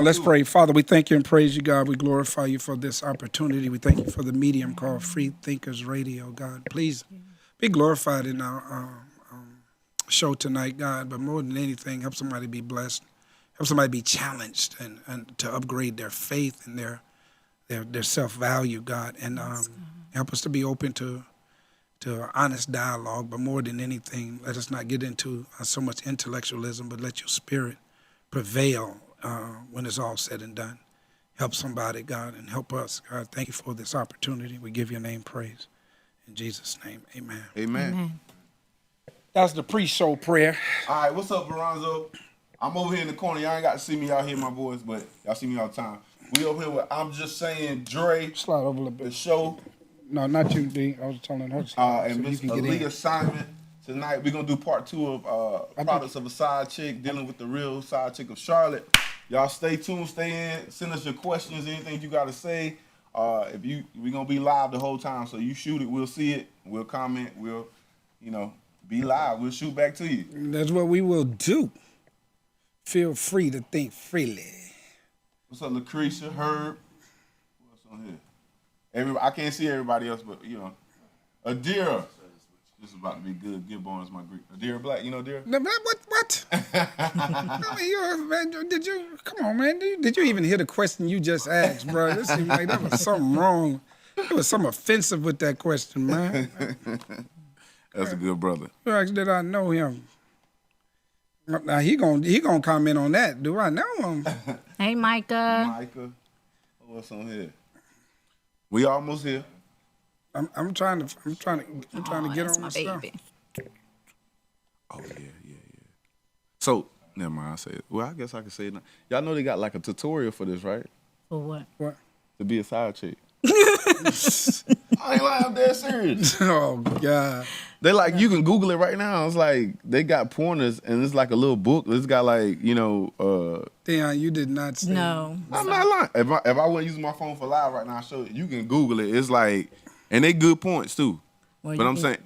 Let's pray. Father, we thank you and praise you, God. We glorify you for this opportunity. We thank you for the medium called Freethinkers Radio, God. Please be glorified in our show tonight, God. But more than anything, help somebody be blessed. Help somebody be challenged and to upgrade their faith and their self-value, God. And help us to be open to honest dialogue. But more than anything, let us not get into so much intellectualism, but let your spirit prevail when it's all said and done. Help somebody, God, and help us. God, thank you for this opportunity. We give your name praise. In Jesus' name, amen. Amen. That's the pre-show prayer. All right, what's up, Veronzo? I'm over here in the corner. Y'all ain't got to see me out here, my boys, but y'all see me all the time. We over here with I'm Just Saying Dre. Slide over a little The bit. show. No, not you, D. I was telling her. And so Miss you can get in. Aaliyah Simon. Tonight, we're going to do part 2 of Products of a Side Chick, dealing with the real side chick of Charlotte. Y'all stay tuned, stay in, send us your questions, anything you got to say. We're going to be live the whole time, so you shoot it, we'll see it, we'll comment, we'll, be live. We'll shoot back to you. That's what we will do. Feel free to think freely. What's up, Lucretia, Herb? What's on here? I can't see everybody else, but, Adira. This is about to be good. Gibbon's my Greek. Adira Black, you know Adira? No, what? I mean, did you, come on, man. Did you even hear the question you just asked, bro? It seemed like there was something wrong. There was something offensive with that question, man. That's a good brother. Who asked did I know him? Now he gonna comment on that. Do I know him? Hey, Micah. Micah. What's on here? We almost here. I'm trying to get that's on my the stuff. baby. Oh yeah. So never mind. I say it. Well, I guess I can say it now. Y'all know they got like a tutorial for this, right? For what? What? To be a side chick. I ain't lying. I'm dead serious. Oh God. They like you can Google it right now. It's like they got pointers and it's like a little book. It's got like Deon, you did not say. No. I'm not lying. If I wasn't using my phone for live right now, I show you. You can Google it. It's like. And they good points too. Well, but I'm saying,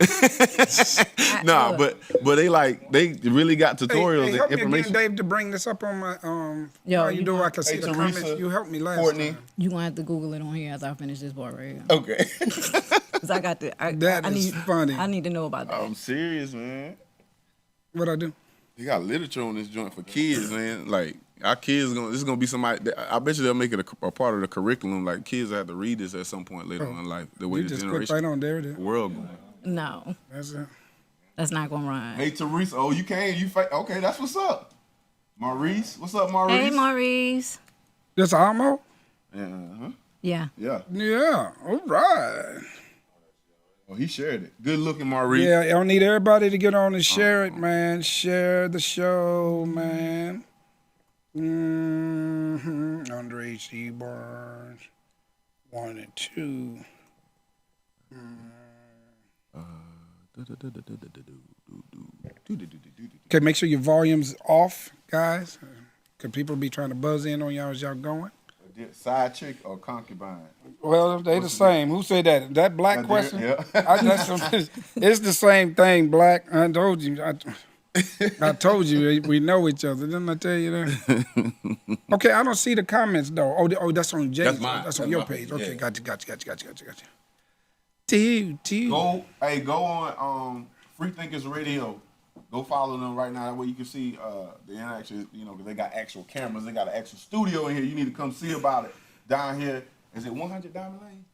nah, but they really got tutorials help and me information. again, Dave, to bring this up on my Yo, you know I can see the Teresa, comments. You helped me last Courtney. time. You gonna have to Google it on here after I finish this part right here. Okay. Cause I got to. That is funny. I need to know about that. I'm serious, man. What I do? They got literature on this joint for kids, man. Like our kids this is gonna be somebody. I bet you they'll make it a part of the curriculum. Like kids have to read this at some point later on in life. The way You the just generation, click right on there. It is. the world going. No, That's it. that's not gonna run. Hey Teresa, oh you came, okay, that's what's up. Maurice, what's up, Maurice? Hey, Maurice. That's Almo? Uh-huh. Yeah. Yeah. Yeah. All right. Oh, he shared it. Good looking, Maurice. Yeah, I need everybody to get on and share it, man. Share the show, man. Andre H.C. Barnes, 1 and 2. Okay, make sure your volume's off, guys. Could people be trying to buzz in on y'all as y'all going? Side chick or concubine? Well, they the same. Who said that? That black question? Yeah. It's the same thing, black. I told you. I told you we know each other. Didn't I tell you that? Okay, I don't see the comments though. Oh, that's on Jay's. That's mine. That's That's on your mine. page. Okay, Yeah. gotcha. T. Go on Freethinkers Radio. Go follow them right now. That way you can see the interaction, because they got actual cameras. They got an actual studio in here. You need to come see about it down here. Is it 100 Diamond Lane?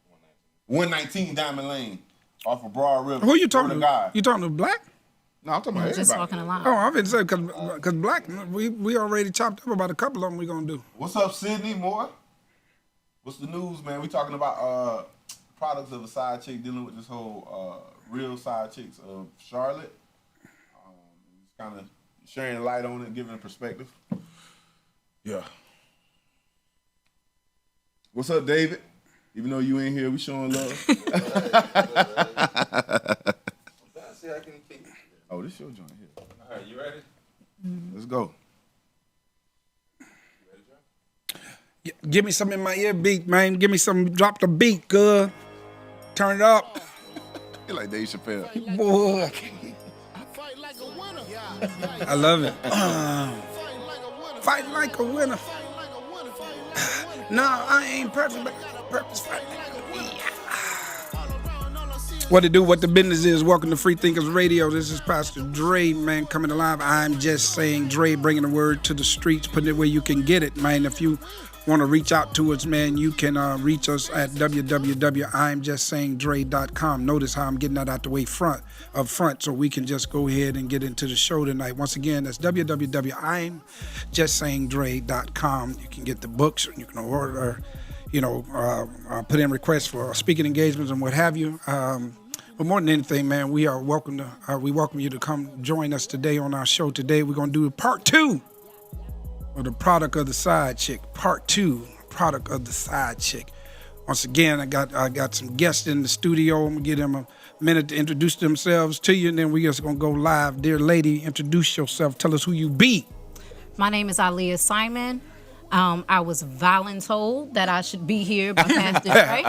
119 Diamond Lane off of Broad River. Who you talking Word of to? You talking to black? No, I'm talking about Just everybody. talking a lot. Oh, I've been saying because black. We already chopped up about a couple of them. We gonna do. What's up, Sydney Moore? What's the news, man? We talking about products of a side chick, dealing with this whole real side chicks of Charlotte. Just kind of sharing light on it, giving a perspective. Yeah. What's up, David? Even though you ain't here, we showing love. Oh, this your joint here. All right, you ready? Let's go. Give me some in my ear beat, man. Give me some. Drop the beat, good. Turn it up. You're like Dave Chappelle. Boy. I love it. Fight like a winner. No, I ain't perfect, but purpose for it. What to do, what the business is. Welcome to Freethinkers Radio. This is Pastor Dre, man, coming alive. I'm just saying Dre, bringing the word to the streets, putting it where you can get it, man. If you want to reach out to us, man, you can reach us at www.imjustsayingdre.com. Notice how I'm getting that out the way up front, so we can just go ahead and get into the show tonight. Once again, that's www.imjustsayingdre.com. You can get the books, you can order, put in requests for speaking engagements and what have you. But more than anything, man, we welcome you to come join us today on our show. Today, we're going to do part 2 of the product of the side chick. Part 2, product of the side chick. Once again, I got some guests in the studio. I'm gonna give them a minute to introduce themselves to you, and then we're just gonna go live. Dear lady, introduce yourself. Tell us who you be. My name is Aaliyah Simon. I was voluntold that I should be here by Pastor Dre.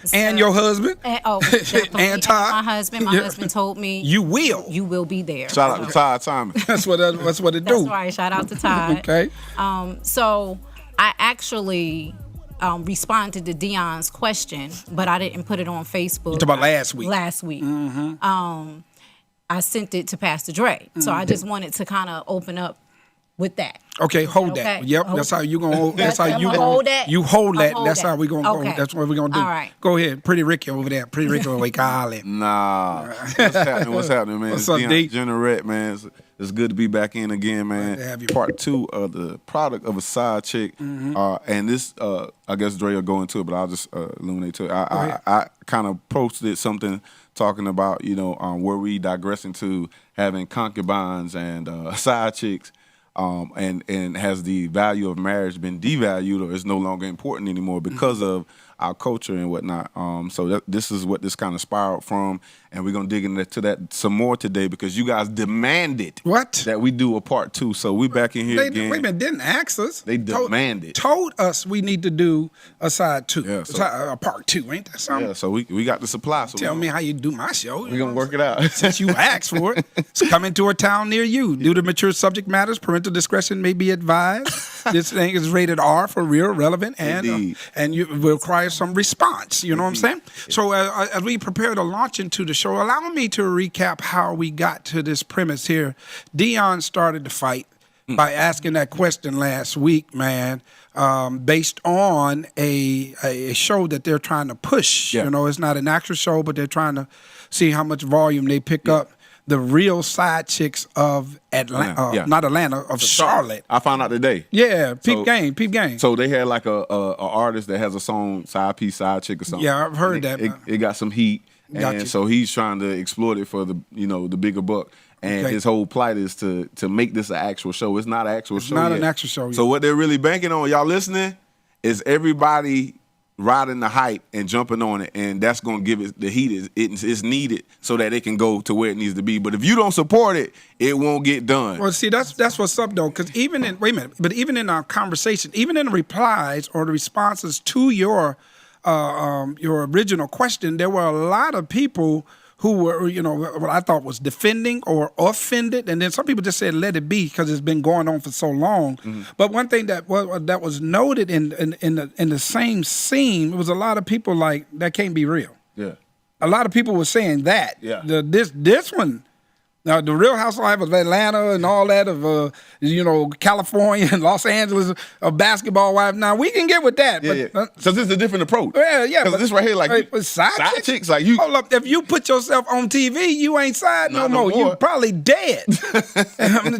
So, and your husband. Definitely. And Todd. My husband. My husband told me You will be there. Shout out to Todd Simon. That's what it do. That's right. Shout out to Todd. Okay. So I actually responded to Deon's question, but I didn't put it on Facebook. You talking about last week? Last week. Mm-hmm. I sent it to Pastor Dre. So I just wanted to kind of open up with that. Okay, hold that. Okay. Yep, that's how you gonna. That's how you I'ma gonna hold that? You hold that. I'll That's hold how we gonna that. go. Okay. That's what we're gonna do. All right. Go ahead, Pretty Ricky over there. Pretty Ricky over there. Call him. Nah. What's happening, man? What's up, D? Generette, man. It's good to be back in again, man. Glad to have you. Part 2 of the product of a side chick. And this, I guess Dre will go into it, but I'll just illuminate to it. I kind of posted something talking about, where we digressing to having concubines and side chicks. And has the value of marriage been devalued, or is no longer important anymore because of our culture and whatnot? So this is what this kind of spiraled from, and we're gonna dig into that some more today because you guys demanded that we do a part 2. So we back in here again. Wait a minute, didn't ask us. They demanded. Told us we need to do a side 2. Yeah, so- a part 2, ain't that something? Yeah, so we got the supply. So Tell me how you do my show. we're gonna work it out. Since you asked for it. It's coming to a town near you. Due to mature subject matters, parental discretion may be advised. This thing is rated R for real, relevant, and you will require some response. You know what I'm saying? So as we prepare to launch into the show, allow me to recap how we got to this premise here. Deon started the fight by asking that question last week, man, based on a show that they're trying to push. Yeah. It's not an actual show, but they're trying to see how much volume they pick up. The real side chicks of Atlanta, not Atlanta, of Charlotte. I found out today. Yeah, peep game. So they had like a artist that has a song, side piece, side chick or something. Yeah, I've heard that. It got some heat, Gotcha. and so he's trying to exploit it for the the bigger buck. And Okay. his whole plight is to make this an actual show. It's not an actual show. not yet. an actual show So yet. what they're really banking on, y'all listening, is everybody riding the hype and jumping on it, and that's going to give it the heat it's needed so that it can go to where it needs to be. But if you don't support it, it won't get done. Well, see, that's what's up, though, because even in our conversation, even in the replies or the responses to your original question, there were a lot of people who were, what I thought was defending or offended, and then some people just said let it be because it's been going on for so long. But one thing that was noted in the same scene, it was a lot of people like that can't be real. Yeah. A lot of people were saying that. Yeah. This one. Now, the Real Housewives of Atlanta and all that of, California and Los Angeles of basketball wives. Now, we can get with that. Yeah, but, So this is a different approach. Yeah. Because this right here, like, but side chicks, like you. Hold up. If you put yourself on TV, you ain't side no Not no more. more. You probably dead.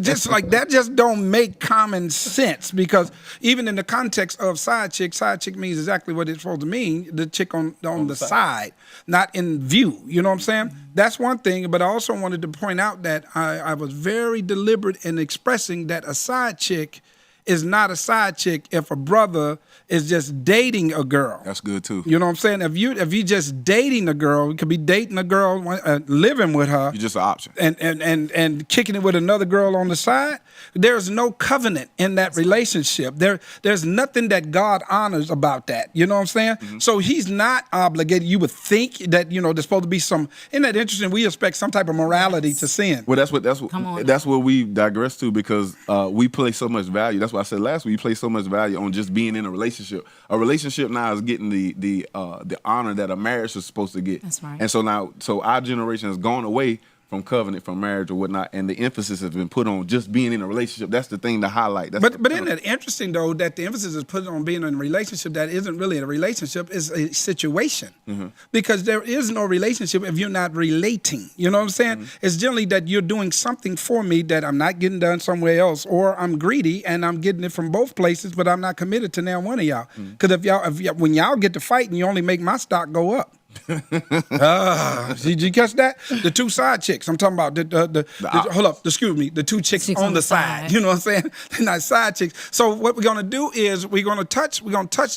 Just like that just don't make common sense because even in the context of side chick means exactly what it's supposed to mean. The chick on the side, not in view. You know what I'm saying? That's one thing. But I also wanted to point out that I was very deliberate in expressing that a side chick is not a side chick if a brother is just dating a girl. That's good too. You know what I'm saying? If you just dating a girl, you could be dating a girl, living with her, You're just an option. and kicking it with another girl on the side. There's no covenant in that relationship. There's nothing that God honors about that. You know what I'm saying? Mm-hmm. So he's not obligated. You would think that there's supposed to be some. Isn't that interesting? We expect some type of morality to sin. Well, that's what Come on. that's what we digress to because we place so much value. That's what I said last week. You place so much value on just being in a relationship. A relationship now is getting the honor that a marriage is supposed to get. That's right. And so our generation has gone away from covenant, from marriage or whatnot, and the emphasis has been put on just being in a relationship. That's the thing to highlight. But isn't it interesting, though, that the emphasis is put on being in a relationship that isn't really a relationship, is a situation. Because there is no relationship if you're not relating. You know what I'm saying? It's generally that you're doing something for me that I'm not getting done somewhere else, or I'm greedy and I'm getting it from both places, but I'm not committed to now one of y'all. Because when y'all get to fighting, you only make my stock go up. Did you catch that? The two side chicks. I'm talking about hold up, excuse me, the two chicks on the side. You know what I'm saying? They're not side chicks. So what we're gonna do is we're gonna touch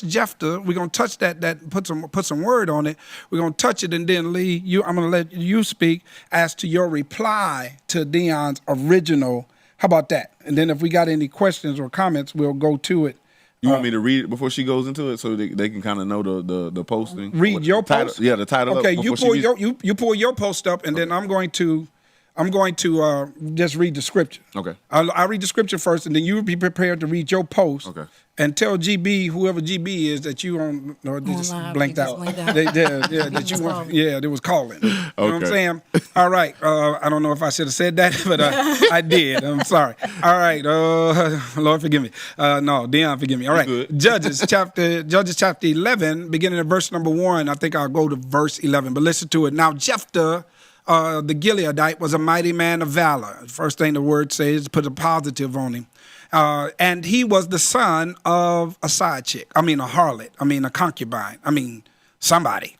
Jephthah. We're gonna touch that put some word on it. We're gonna touch it, and then Lee, I'm gonna let you speak as to your reply to Deon's original. How about that? And then if we got any questions or comments, we'll go to it. You want me to read it before she goes into it, so they can kind of know the posting? Read your post. Yeah, the title. Okay, you pull your post up, and then I'm going to just read the scripture. Okay. I'll read the scripture first, and then you be prepared to read your post. Okay. And tell GB, whoever GB is, that you on, or they just blanked out. That you want. Yeah, they was calling. You know what I'm saying? All right. I don't know if I should have said that, but I did. I'm sorry. All right. Lord, forgive me. No, Deon, forgive me. All right. Judges chapter 11, beginning at verse number 1. I think I'll go to verse 11, but listen to it. Now, Jephthah, the Gileadite, was a mighty man of valor. First thing the word says, put a positive on him. And he was the son of a side chick. A harlot. A concubine. Somebody.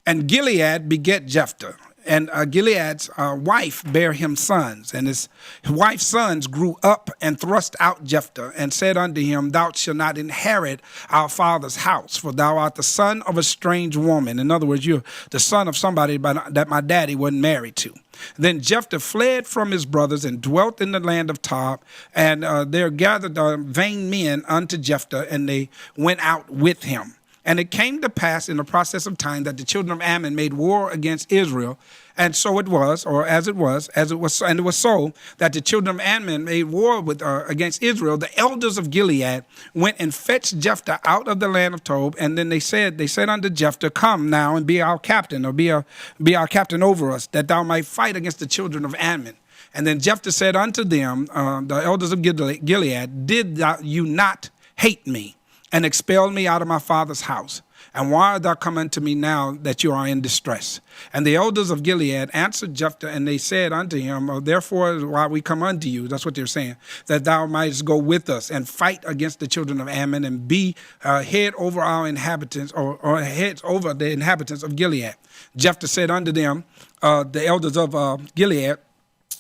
And Gilead beget Jephthah. And Gilead's wife bare him sons. And his wife's sons grew up and thrust out Jephthah and said unto him, Thou shalt not inherit our father's house, for thou art the son of a strange woman. In other words, you're the son of somebody that my daddy wasn't married to. Then Jephthah fled from his brothers and dwelt in the land of Tob, and there gathered vain men unto Jephthah, and they went out with him. And it came to pass in the process of time that the children of Ammon made war against Israel. And so it was, and it was so that the children of Ammon made war against Israel. The elders of Gilead went and fetched Jephthah out of the land of Tob. And then they said unto Jephthah, Come now and be our captain, or be our captain over us, that thou might fight against the children of Ammon. And then Jephthah said unto them, the elders of Gilead, Did you not hate me and expel me out of my father's house? And why art thou come unto me now that you are in distress? And the elders of Gilead answered Jephthah, and they said unto him, Therefore is why we come unto you. That's what they're saying, that thou mightest go with us and fight against the children of Ammon, and be head over our inhabitants, or heads over the inhabitants of Gilead. Jephthah said unto them, the elders of Gilead,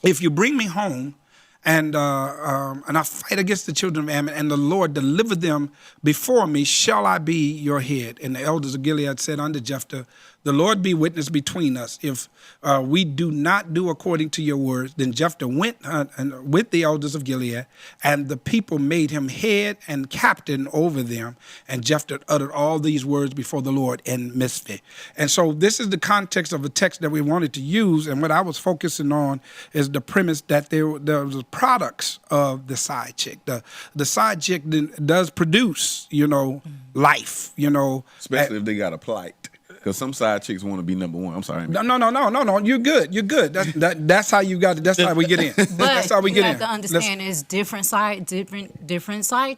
If you bring me home, and I fight against the children of Ammon, and the Lord deliver them before me, shall I be your head? And the elders of Gilead said unto Jephthah, The Lord be witness between us. If we do not do according to your words, then Jephthah went with the elders of Gilead, and the people made him head and captain over them. And Jephthah uttered all these words before the Lord in Mizpeh. And so this is the context of the text that we wanted to use. And what I was focusing on is the premise that there was products of the side chick. The side chick does produce, life, Especially if they got a plight. Because some side chicks want to be number one. I'm sorry. No. You're good. That's how you got it. That's how we get in. But that's how we get in. You have to understand, is different side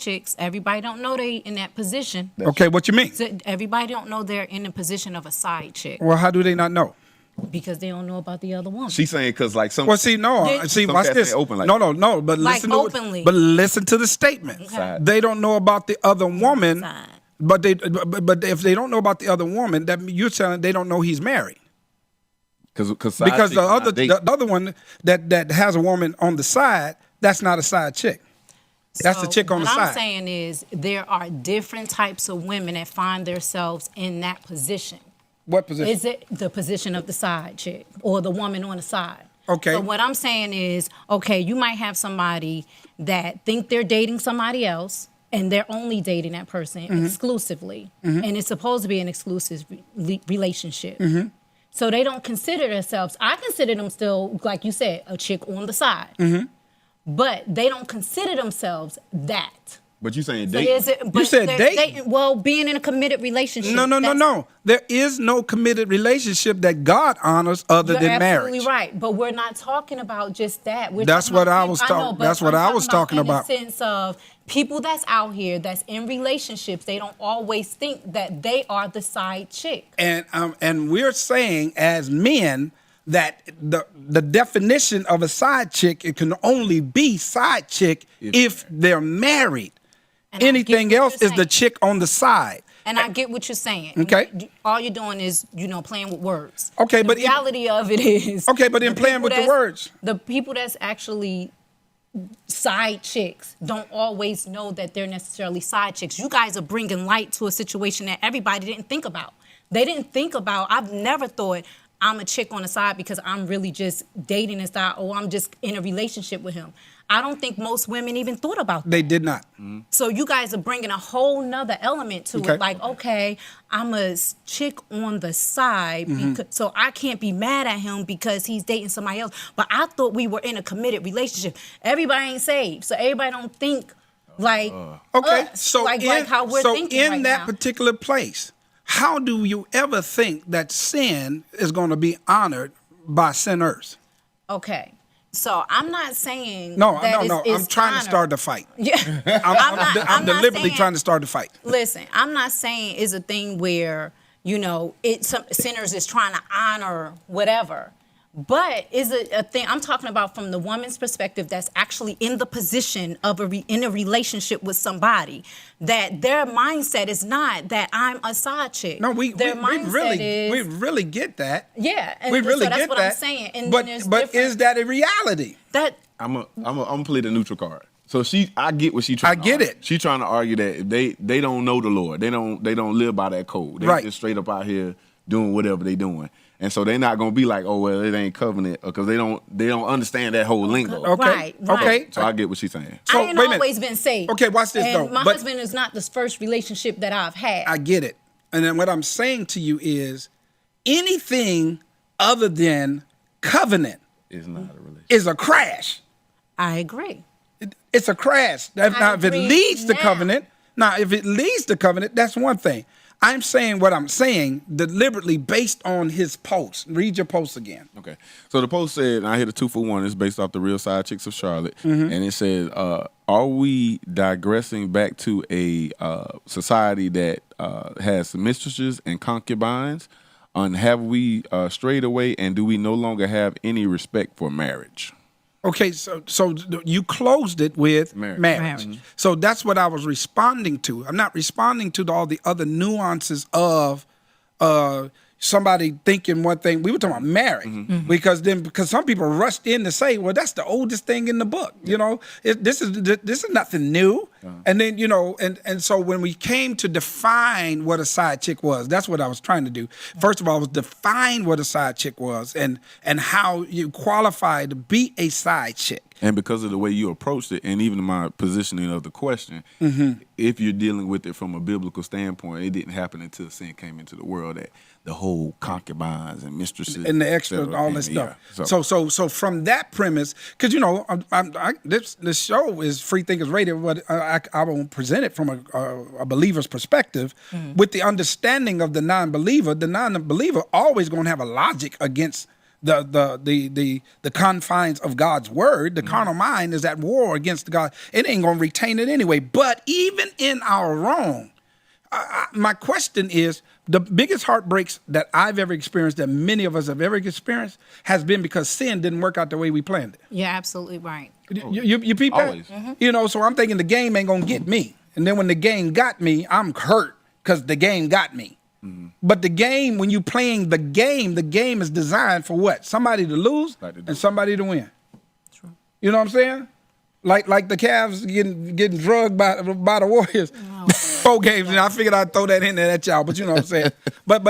chicks. Everybody don't know they in that position. Okay, what you mean? So everybody don't know they're in the position of a side chick. Well, how do they not know? Because they don't know about the other woman. She's saying because like some. Well, see, watch this. Open like no. But listen openly. But listen to the statement. Okay. They don't know about the other woman. Side. But if they don't know about the other woman, that you're telling they don't know he's married. Because the other one that has a woman on the side, that's not a side chick. That's the chick on the side. What I'm saying is there are different types of women that find themselves in that position. What position? Is it the position of the side chick or the woman on the side? Okay. So what I'm saying is, okay, you might have somebody that think they're dating somebody else, and they're only dating that person exclusively. And it's supposed to be an exclusive relationship. So they don't consider themselves, I consider them still, like you said, a chick on the side. But they don't consider themselves that. But you saying So date? is it, but You said they're dating. Well, being in a committed relationship. No. There is no committed relationship that God honors other You're than absolutely marriage. right, but we're not talking about just that. That's what I was talking. That's what I was talking about. In the sense of people that's out here that's in relationships, they don't always think that they are the side chick. And we're saying as men that the definition of a side chick, it can only be side chick if they're married. And I Anything get what else you're is the saying. chick on the side. And I get what you're saying. Okay. All you're doing is, playing with words. Okay, the but reality of it is. Okay, but in playing people with the that's- words. The people that's actually side chicks don't always know that they're necessarily side chicks. You guys are bringing light to a situation that everybody didn't think about. They didn't think about. I've never thought I'm a chick on the side because I'm really just dating and style, or I'm just in a relationship with him. I don't think most women even thought about that. They did not. So you guys are bringing a whole nother element to Okay. it. Like, okay, I'm a chick on the side, because, so I can't be mad at him because he's dating somebody else. But I thought we were in a committed relationship. Everybody ain't saved, so everybody don't think like Okay, us, so like how we're thinking in right that now. particular place, how do you ever think that sin is going to be honored by sinners? Okay. So I'm not saying No. that I'm trying to start the fight. Yeah, I'm not deliberately saying- trying to start the fight. Listen, I'm not saying it's a thing where, sinners is trying to honor whatever. But is it a thing? I'm talking about from the woman's perspective that's actually in the position of in a relationship with somebody, that their mindset is not that I'm a side chick. No, we mindset really get that. Yeah, and We really so that's get what that. I'm saying. And but then there's but different- is that a reality? that I'm gonna play the neutral card. So I get what she trying. I get to argue. it. She trying to argue that they don't know the Lord. They don't live by that code. They Right. just straight up out here doing whatever they doing. And so they're not gonna be like, oh well, it ain't covenant, because they don't understand that whole lingo. Okay. Right. Okay. So I get what she's saying. So, I ain't wait a minute. always been saved. Okay, watch this, and though. My But- husband is not the first relationship that I've had. I get it. And then what I'm saying to you is anything other than covenant It's not a relationship. is a crash. I agree. It's a crash. Now, if it agree leads to now. covenant, that's one thing. I'm saying what I'm saying deliberately based on his post. Read your post again. Okay. So the post said, and I hit a 2-for-1. It's based off the Real Side Chicks of Charlotte. And it says, are we digressing back to a society that has mistresses and concubines? And have we strayed away, and do we no longer have any respect for marriage? Okay, so you closed it with Marriage. marriage. So that's what I was responding to. I'm not responding to all the other nuances of somebody thinking one thing. We were talking about marriage because some people rushed in to say, well, that's the oldest thing in the book. This is nothing new. And then, and so when we came to define what a side chick was, that's what I was trying to do. First of all, was define what a side chick was and how you qualify to be a side chick. And because of the way you approached it, and even my positioning of the question, if you're dealing with it from a biblical standpoint, it didn't happen until sin came into the world, that the whole concubines and mistresses And the extra, et cetera, all came this in. stuff. Yeah. So from that premise, because this show is Freethinkers Radio, but I will present it from a believer's perspective, with the understanding of the non-believer. The non-believer always going to have a logic against the confines of God's word. The carnal mind is at war against God. It ain't going to retain it anyway. But even in our wrong, my question is, the biggest heartbreaks that I've ever experienced, that many of us have ever experienced, has been because sin didn't work out the way we planned it. You're absolutely right. You peep that? Always. So I'm thinking the game ain't gonna get me, and then when the game got me, I'm hurt because the game got me. But the game, when you playing the game is designed for what? Somebody to lose and somebody to win. True. You know what I'm saying? Like the Cavs getting drugged by the Warriors. 4 games, and I figured I'd throw that in there at y'all. But you know what I'm saying. But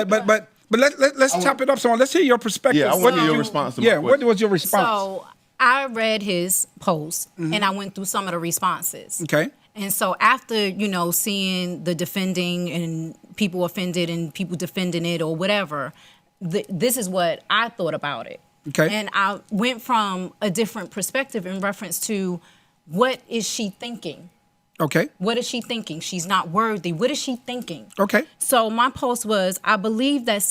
let's chop it up some more. Let's hear your perspective. Yeah, I want to hear your response to my question. What was your response? So I read his post and I went through some of the responses. Okay. And so after, seeing the defending and people offended and people defending it or whatever, this is what I thought about it. Okay. And I went from a different perspective in reference to what is she thinking? Okay. What is she thinking? She's not worthy. What is she thinking? Okay. So my post was, I believe that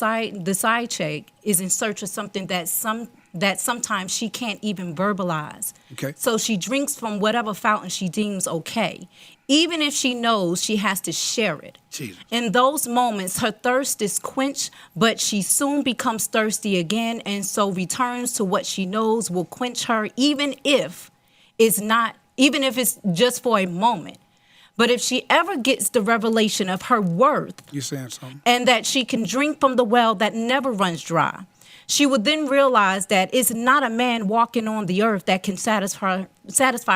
the side chick is in search of something that sometimes she can't even verbalize. Okay. So she drinks from whatever fountain she deems okay, even if she knows she has to share it. Jesus. In those moments, her thirst is quenched, but she soon becomes thirsty again, and so returns to what she knows will quench her, even if it's just for a moment. But if she ever gets the revelation of her worth, You saying something? and that she can drink from the well that never runs dry, she would then realize that it's not a man walking on the earth that can satisfy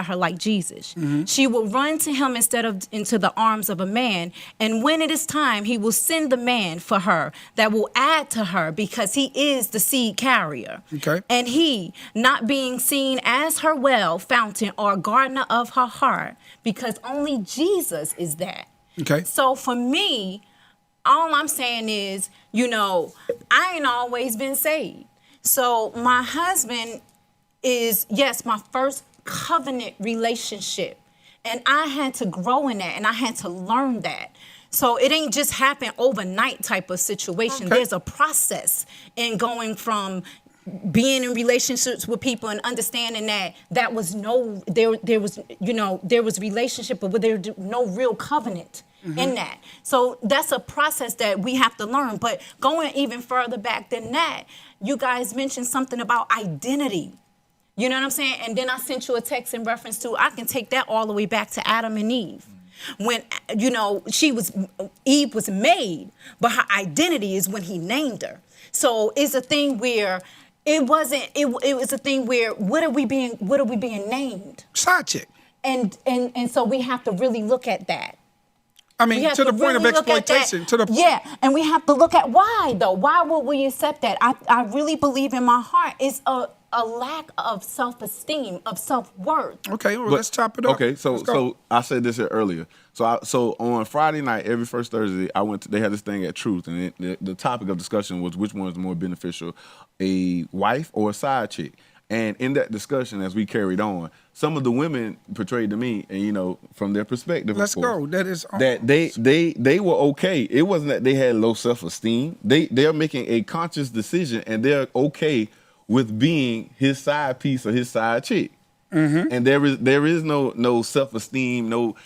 her like Jesus. She will run to him instead of into the arms of a man. And when it is time, he will send the man for her that will add to her, because he is the seed carrier. Okay. And he, not being seen as her well, fountain, or gardener of her heart, because only Jesus is that. Okay. So for me, all I'm saying is, I ain't always been saved. So my husband is, yes, my first covenant relationship. And I had to grow in that, and I had to learn that. So it ain't just happen overnight type of situation. Okay. There's a process in going from being in relationships with people and understanding that there was relationship, but there was no real covenant in that. So that's a process that we have to learn. But going even further back than that, you guys mentioned something about identity. You know what I'm saying? And then I sent you a text in reference to, I can take that all the way back to Adam and Eve. When, Eve was made, but her identity is when he named her. So it's a thing where it was a thing where what are we being named? Side chick. And so we have to really look at that. I mean, to the point of exploitation. Yeah, and we have to look at why, though. Why would we accept that? I really believe in my heart it's a lack of self-esteem, of self-worth. Okay, well, let's chop it up. Okay, so I said this here earlier. So on Friday night, every first Thursday, they had this thing at Truth, and the topic of discussion was which one is more beneficial, a wife or a side chick. And in that discussion, as we carried on, some of the women portrayed to me, and from their perspective, Let's of course, go. That is that they were okay. It wasn't that they had low self-esteem. They're making a conscious decision, and they're okay with being his side piece or his side chick. Mm-hmm. And there is no self-esteem, no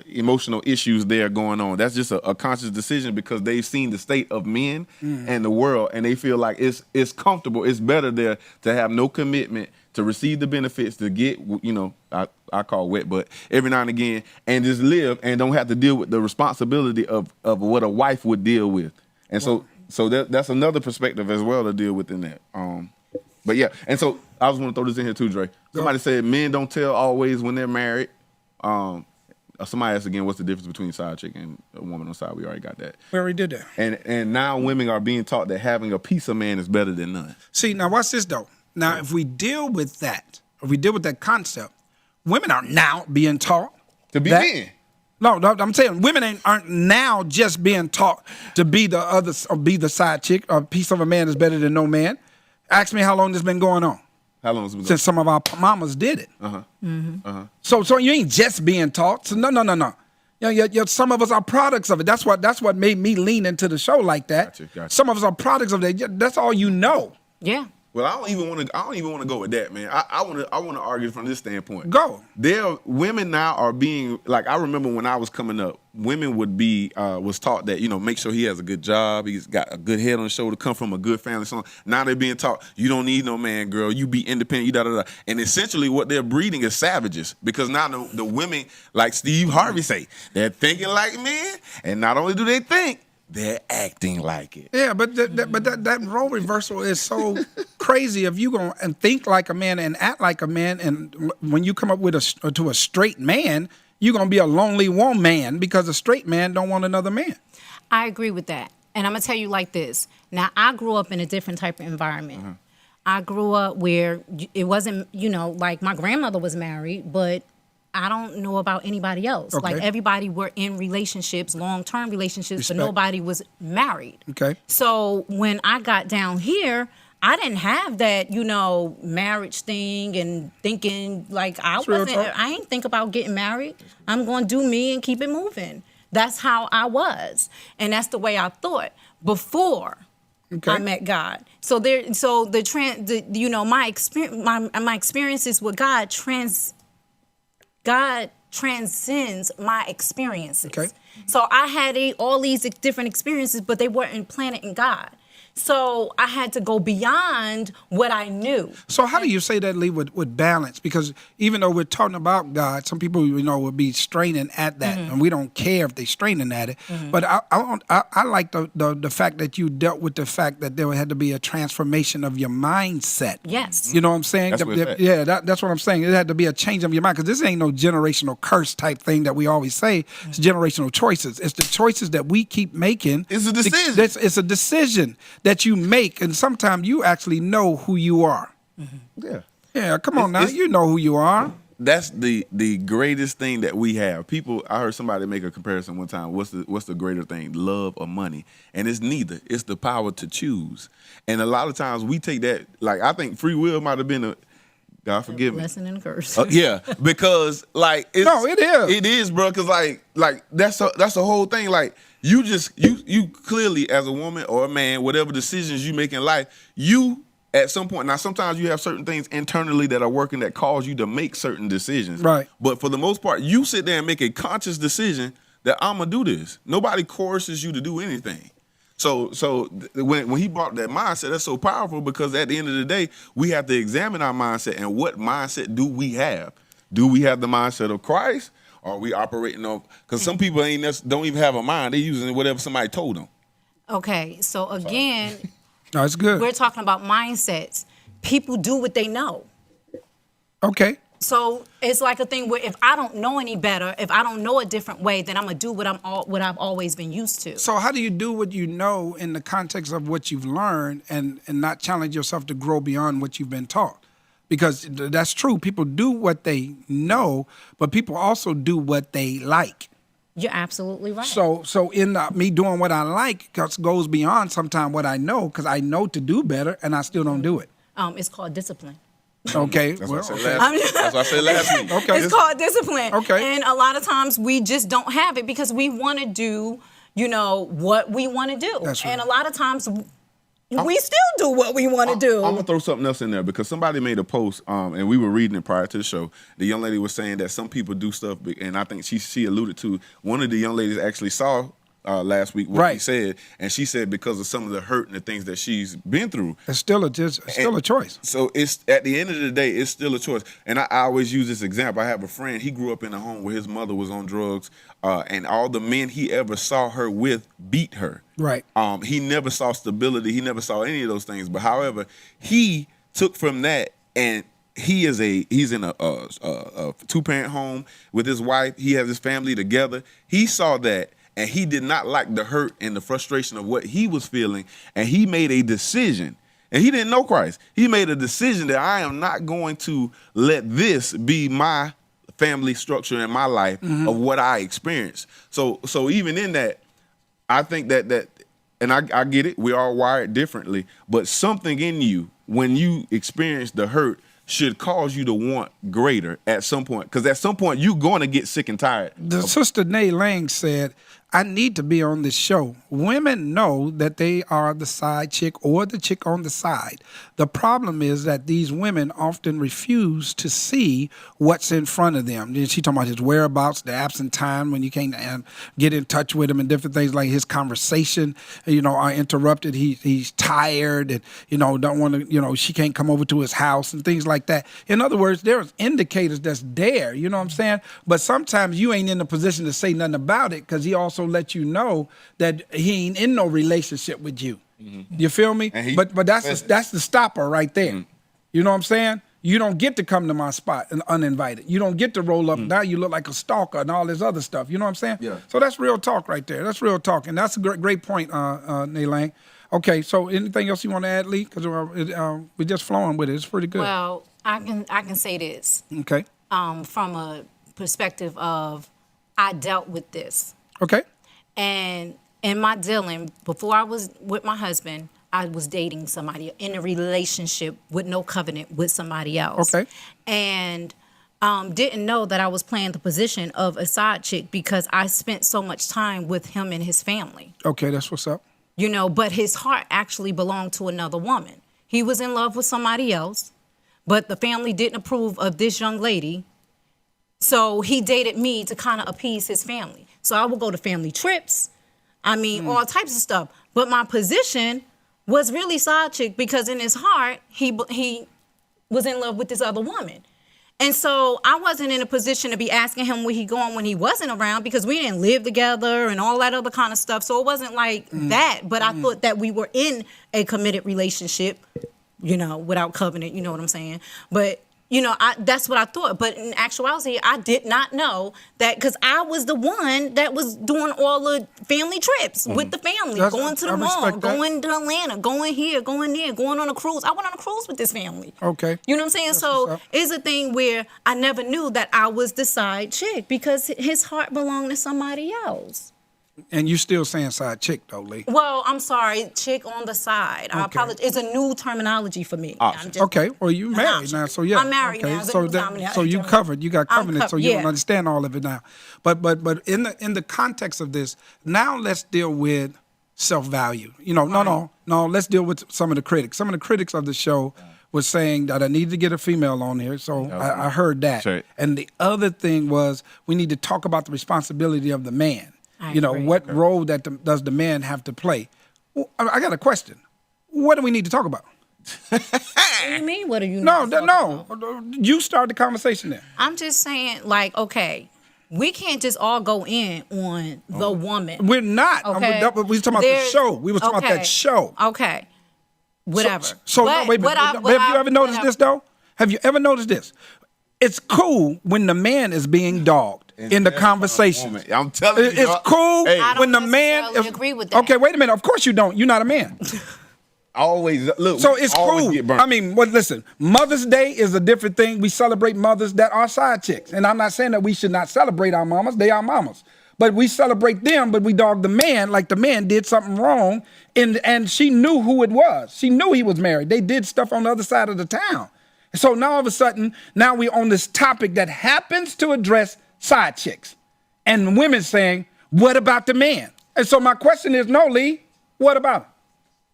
emotional issues there going on. That's just a conscious decision because they've seen the state of men and the world, and they feel like it's comfortable. It's better there to have no commitment, to receive the benefits, to get, I call wet butt every now and again, and just live and don't have to deal with the responsibility of what a wife would deal with. And so that's another perspective as well to deal with in that. But yeah, and so I was going to throw this in here too, Dre. Somebody said men don't tell always when they're married. Somebody asked again, what's the difference between side chick and a woman on the side? We already got that. We already did that. And now women are being taught that having a piece of man is better than none. See, now watch this though. Now, if we deal with that, concept, women are now being taught to be men. No, I'm saying women aren't now just being taught to be the other, or be the side chick. A piece of a man is better than no man. Ask me how long this been going on. How long has it been? Since some of our mamas did it. So you ain't just being taught. So no. Some of us are products of it. That's what made me lean into the show like that. Gotcha. Some of us are products of that. That's all you know. Yeah. Well, I don't even want to go with that, man. I want to argue from this standpoint. Go. Women now are being, like, I remember when I was coming up, women was taught that, make sure he has a good job, he's got a good head on his shoulder, come from a good family. So now they're being taught, you don't need no man, girl, you be independent, you da-da-da. And essentially what they're breeding is savages, because now the women, like Steve Harvey say, they're thinking like men, and not only do they think, they're acting like it. Yeah, but that role reversal is so crazy. If you gonna and think like a man and act like a man, and when you come up with to a straight man, you're gonna be a lonely woman because a straight man don't want another man. I agree with that, and I'm gonna tell you like this. Now, I grew up in a different type of environment. I grew up where it wasn't, like my grandmother was married, but I don't know about anybody else. Okay. Like everybody were in relationships, long-term relationships, Respect. but nobody was married. Okay. So when I got down here, I didn't have that, marriage thing and thinking like I ain't think about getting married. I'm going to do me and keep it moving. That's how I was. And that's the way I thought before I met God. So my experiences with God transcends my experiences. Okay. So I had all these different experiences, but they weren't implanted in God. So I had to go beyond what I knew. So how do you say that, Lee, with balance? Because even though we're talking about God, some people, would be straining at that, and we don't care if they're straining at it. But I like the fact that you dealt with the fact that there had to be a transformation of your mindset. Yes. You know what I'm saying? That's what it's That's what I'm saying. It had to be a change of your mind, because this ain't no generational curse type thing that we always say. It's generational choices. It's the choices that we keep making. It's a decision. It's a decision that you make, and sometimes you actually know who you are. Yeah. Yeah, come on now. You know who you are. That's the greatest thing that we have. I heard somebody make a comparison one time. What's the greater thing, love or money? And it's neither. It's the power to choose. And a lot of times we take that, like, I think free will might have been God forgive me. Blessing and a curse. Yeah, because it is. It is, bro. Because like that's the whole thing. Like you clearly, as a woman or a man, whatever decisions you make in life, you at some point. Now, sometimes you have certain things internally that are working that cause you to make certain decisions. Right. But for the most part, you sit there and make a conscious decision that I'm gonna do this. Nobody coerces you to do anything. So when he brought that mindset, that's so powerful, because at the end of the day, we have to examine our mindset, and what mindset do we have? Do we have the mindset of Christ, or are we operating on? Because some people don't even have a mind; they're using whatever somebody told them. Okay, so again, No, it's good. we're talking about mindsets. People do what they know. Okay. So it's like a thing where if I don't know any better, if I don't know a different way, then I'm gonna do what I've always been used to. So how do you do what you know in the context of what you've learned, and not challenge yourself to grow beyond what you've been taught? Because that's true. People do what they know, but people also do what they like. You're absolutely right. So in me doing what I like goes beyond sometimes what I know, because I know to do better and I still don't do it. It's called discipline. Okay. That's well, what I said last week. Okay. It's called discipline. Okay. And a lot of times we just don't have it because we want to do, what we want to do. That's right. And a lot of times we still do what we want to do. I'm gonna throw something else in there, because somebody made a post, and we were reading it prior to the show. The young lady was saying that some people do stuff, and I think she alluded to one of the young ladies actually saw last week what he said, and she said because of some of the hurt and the things that she's been through, it's still a choice. So it's at the end of the day, it's still a choice. And I always use this example. I have a friend. He grew up in a home where his mother was on drugs, and all the men he ever saw her with beat her. Right. He never saw stability. He never saw any of those things. But however, he took from that, and he's in a 2-parent home with his wife. He has his family together. He saw that, and he did not like the hurt and the frustration of what he was feeling. And he made a decision. And he didn't know Christ. He made a decision that I am not going to let this be my family structure in my life of what I experienced. So even in that, I think that and I get it, we are wired differently, but something in you, when you experience the hurt, should cause you to want greater at some point. Because at some point, you're going to get sick and tired. The sister Nay Lang said, I need to be on this show. Women know that they are the side chick or the chick on the side. The problem is that these women often refuse to see what's in front of them. Then she talking about his whereabouts, the absent time when you can't get in touch with him, and different things like his conversation, are interrupted. He's tired, and don't want to, she can't come over to his house and things like that. In other words, there's indicators that's there. You know what I'm saying? But sometimes you ain't in a position to say nothing about it, because he also let you know that he ain't in no relationship with you. Mm-hmm. You feel me? But that's the stopper right there. Mm-hmm. You know what I'm saying? You don't get to come to my spot uninvited. You don't get to roll up. Now you look like a stalker and all this other stuff. You know what I'm saying? Yeah. So that's real talk right there. That's real talk. And that's a great point, Nay Lang. Okay, so anything else you want to add, Lee? Because we're just flowing with it. It's pretty good. Well, I can say this. Okay. From a perspective of I dealt with this. Okay. And in my dealing, before I was with my husband, I was dating somebody in a relationship with no covenant with somebody else. Okay. And didn't know that I was playing the position of a side chick because I spent so much time with him and his family. Okay, that's what's up. You know, but his heart actually belonged to another woman. He was in love with somebody else, but the family didn't approve of this young lady. So he dated me to kind of appease his family. So I would go to family trips. I mean, all types of stuff. But my position was really side chick because in his heart, he was in love with this other woman. And so I wasn't in a position to be asking him where he going when he wasn't around because we didn't live together and all that other kind of stuff. So it wasn't like that. But I thought that we were in a committed relationship, you know, without covenant, you know what I'm saying? But, you know, that's what I thought. But in actuality, I did not know that because I was the one that was doing all the family trips with the family, going to the mall, going to Atlanta, going here, going there, going on a cruise. I went on a cruise with this family. Okay. You know what I'm saying? So it's a thing where I never knew that I was the side chick because his heart belonged to somebody else. And you still saying side chick, though, Lee. Well, I'm sorry, chick on the side. I apologize. It's a new terminology for me. Okay, well, you married now, so yeah. I'm married now. It's a new terminology. So you covered, you got covenant, so you don't understand all of it now. But in the context of this, now let's deal with self-value. You know, no, let's deal with some of the critics. Some of the critics of the show was saying that I need to get a female on here, so I heard that. Right. And the other thing was we need to talk about the responsibility of the man. You know, what role does the man have to play? Well, I got a question. What do we need to talk about? What do you mean? What do you No. about? You start the conversation there. I'm just saying, like, okay, we can't just all go in on the woman. We're not. Okay. We was talking about the show. We was talking about that show. Okay. Whatever. So wait a minute. Have you ever noticed this, though? Have you ever noticed this? It's cool when the man is being dogged in the conversation. I'm telling you. It's cool when the man is. I agree with that. Okay, wait a minute. Of course you don't. You're not a man. Always look. So it's cool. I mean, well, listen. Mother's Day is a different thing. We celebrate mothers that are side chicks, and I'm not saying that we should not celebrate our mamas. They are mamas, but we celebrate them. But we dog the man like the man did something wrong, and she knew who it was. She knew he was married. They did stuff on the other side of the town. So now all of a sudden, now we're on this topic that happens to address side chicks, and women saying, "What about the man?" And so my question is, no, Lee, what about him?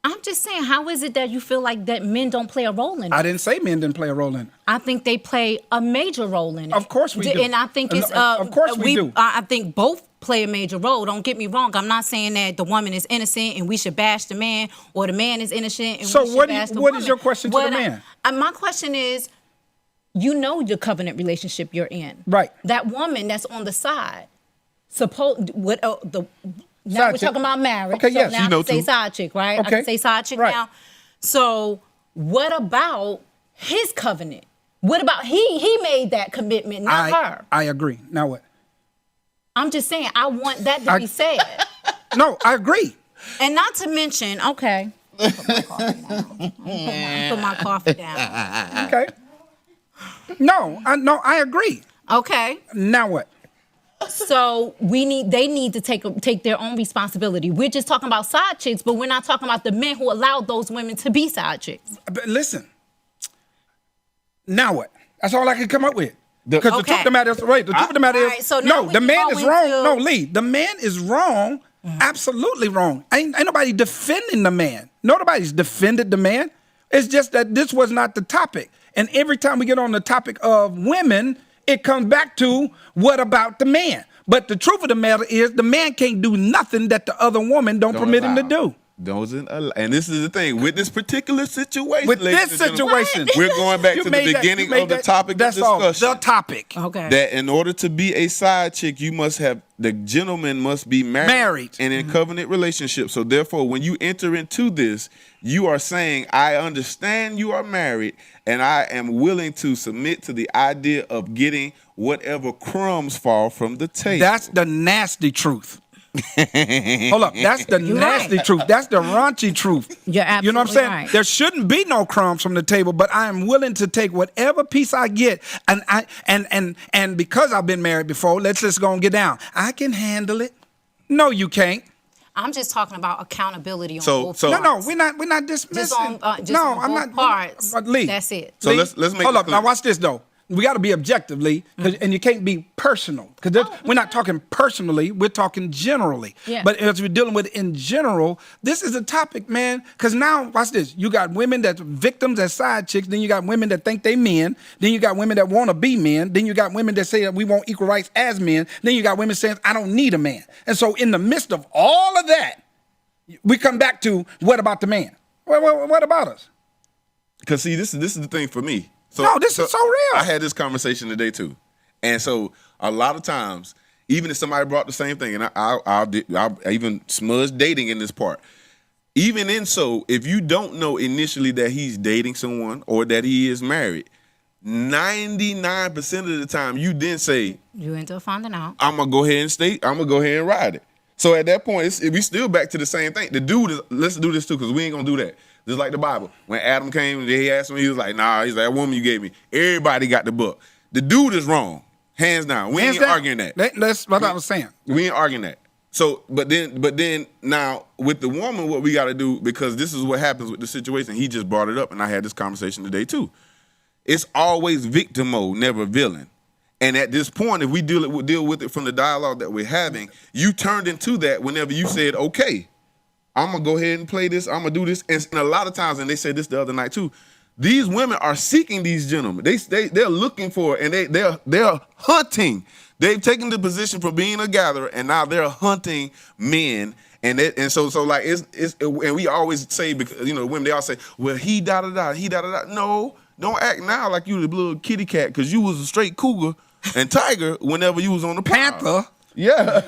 I'm just saying, how is it that you feel like that men don't play a role in it? I didn't say men didn't play a role in it. I think they play a major role in it. Of course we do. And I think it's of course we do. I think both play a major role. Don't get me wrong. I'm not saying that the woman is innocent and we should bash the man, or the man is innocent and we should bash the woman. What is your question to the man? My question is, you know the covenant relationship you're in. Right. That woman that's on the side, now Side we're chick. talking about marriage. Okay, so yes, now I can say side chick, right? Okay. I can say side chick Right. now. So what about his covenant? What about he made that commitment, not her? I agree. Now what? I'm just saying, I want that to be said. No, I agree. And not to mention, okay. Put my coffee down. Put my coffee down. Okay. No, I agree. Okay. Now what? So they need to take their own responsibility. We're just talking about side chicks, but we're not talking about the men who allowed those women to be side chicks. But listen. Now what? That's all I can come up with. Because the truth of the matter is, right, the truth of the matter is, so no, the man is wrong. No, Lee, the man is wrong. Absolutely wrong. Ain't nobody defending the man. Nobody's defended the man. It's just that this was not the topic. And every time we get on the topic of women, it comes back to, what about the man? But the truth of the matter is, the man can't do nothing that the other woman don't permit him to do. And this is the thing with this particular situation. With this situation, we're going back to the beginning of the topic of discussion. The topic. Okay. That in order to be a side chick, the gentleman must be married and in covenant relationship. So therefore, when you enter into this, you are saying, I understand you are married, and I am willing to submit to the idea of getting whatever crumbs fall from the table. That's the nasty truth. Hold up. That's the nasty truth. That's the raunchy truth. You're absolutely You know what I'm saying? right. There shouldn't be no crumbs from the table, but I am willing to take whatever piece I get, and because I've been married before, let's just go and get down. I can handle it. No, you can't. I'm just talking about accountability on So- both so- parts. No, we're not dismissing. Just on, I'm both not. parts. But Lee, That's it. So Lee, let's make hold it up. clear. Now watch this though. We got to be objective, Lee, and you can't be personal because we're not talking personally. We're talking generally. Yeah. But as we're dealing with in general, this is a topic, man. Because now, watch this. You got women that's victims, as side chicks. Then you got women that think they men. Then you got women that want to be men. Then you got women that say that we want equal rights as men. Then you got women saying I don't need a man. And so, in the midst of all of that, we come back to what about the man? What about us? Because see, this is the thing for me. So, No, this is so real. I had this conversation today too, and so a lot of times, even if somebody brought the same thing, and I'll even smudge dating in this part. Even in so, if you don't know initially that he's dating someone or that he is married, 99% of the time you then say, You end up finding out. I'm gonna go ahead and ride it. So at that point, we still back to the same thing. The dude is, let's do this too, because we ain't gonna do that. Just like the Bible. When Adam came, he asked him, he was like, nah, he's like, that woman you gave me. Everybody got the book. The dude is wrong. Hands down. We ain't arguing that. That's what I was saying. We ain't arguing that. So, but then now with the woman, what we got to do, because this is what happens with the situation. He just brought it up, and I had this conversation today too. It's always victim mode, never villain. And at this point, if we deal with it from the dialogue that we're having, you turned into that whenever you said, okay, I'm going to go ahead and play this. I'm going to do this. And a lot of times, and they said this the other night too, these women are seeking these gentlemen. They're looking for it, and they're hunting. They've taken the position from being a gatherer, and now they're hunting men. And so like it's and we always say, because women, they all say, well, he da da da, he da da da. No, don't act now like you the little kitty cat, because you was a straight cougar and tiger whenever you was on the Panther. Yeah.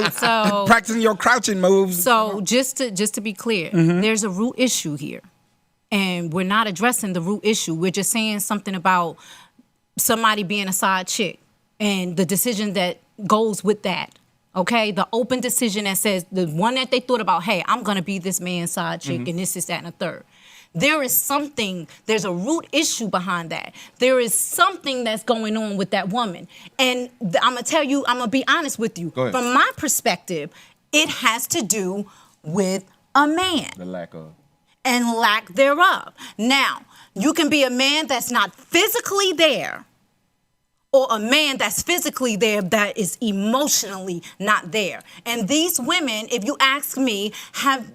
So practicing your crouching moves. So just to be clear, there's a root issue here. And we're not addressing the root issue. We're just saying something about somebody being a side chick and the decision that goes with that. Okay? The open decision that says, the one that they thought about, hey, I'm going to be this man's side chick and this, that, and a third. There's a root issue behind that. There is something that's going on with that woman. And I'm going to be honest with you. Go ahead. From my perspective, it has to do with a man. The lack of. And lack thereof. Now, you can be a man that's not physically there, or a man that's physically there that is emotionally not there. And these women, if you ask me, have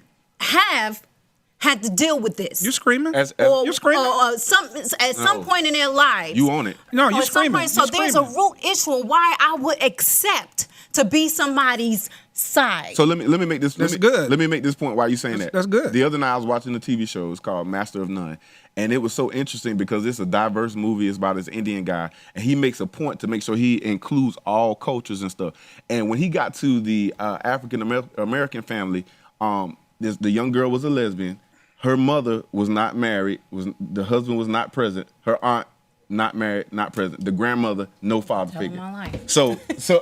had to deal with this. You screaming? Or, you screaming? Or at some point in their lives. You own it. No, you Or at some screaming. point, so You there's a screaming. root issue of why I would accept to be somebody's side. So let me make this. That's good. Let me make this point. Why are you saying that? That's good. The other night I was watching a TV show. It's called Master of None, and it was so interesting because it's a diverse movie. It's about this Indian guy, and he makes a point to make sure he includes all cultures and stuff. And when he got to the African American family, the young girl was a lesbian. Her mother was not married. The husband was not present. Her aunt, not married, not present. The grandmother, no father figure. My life. So I said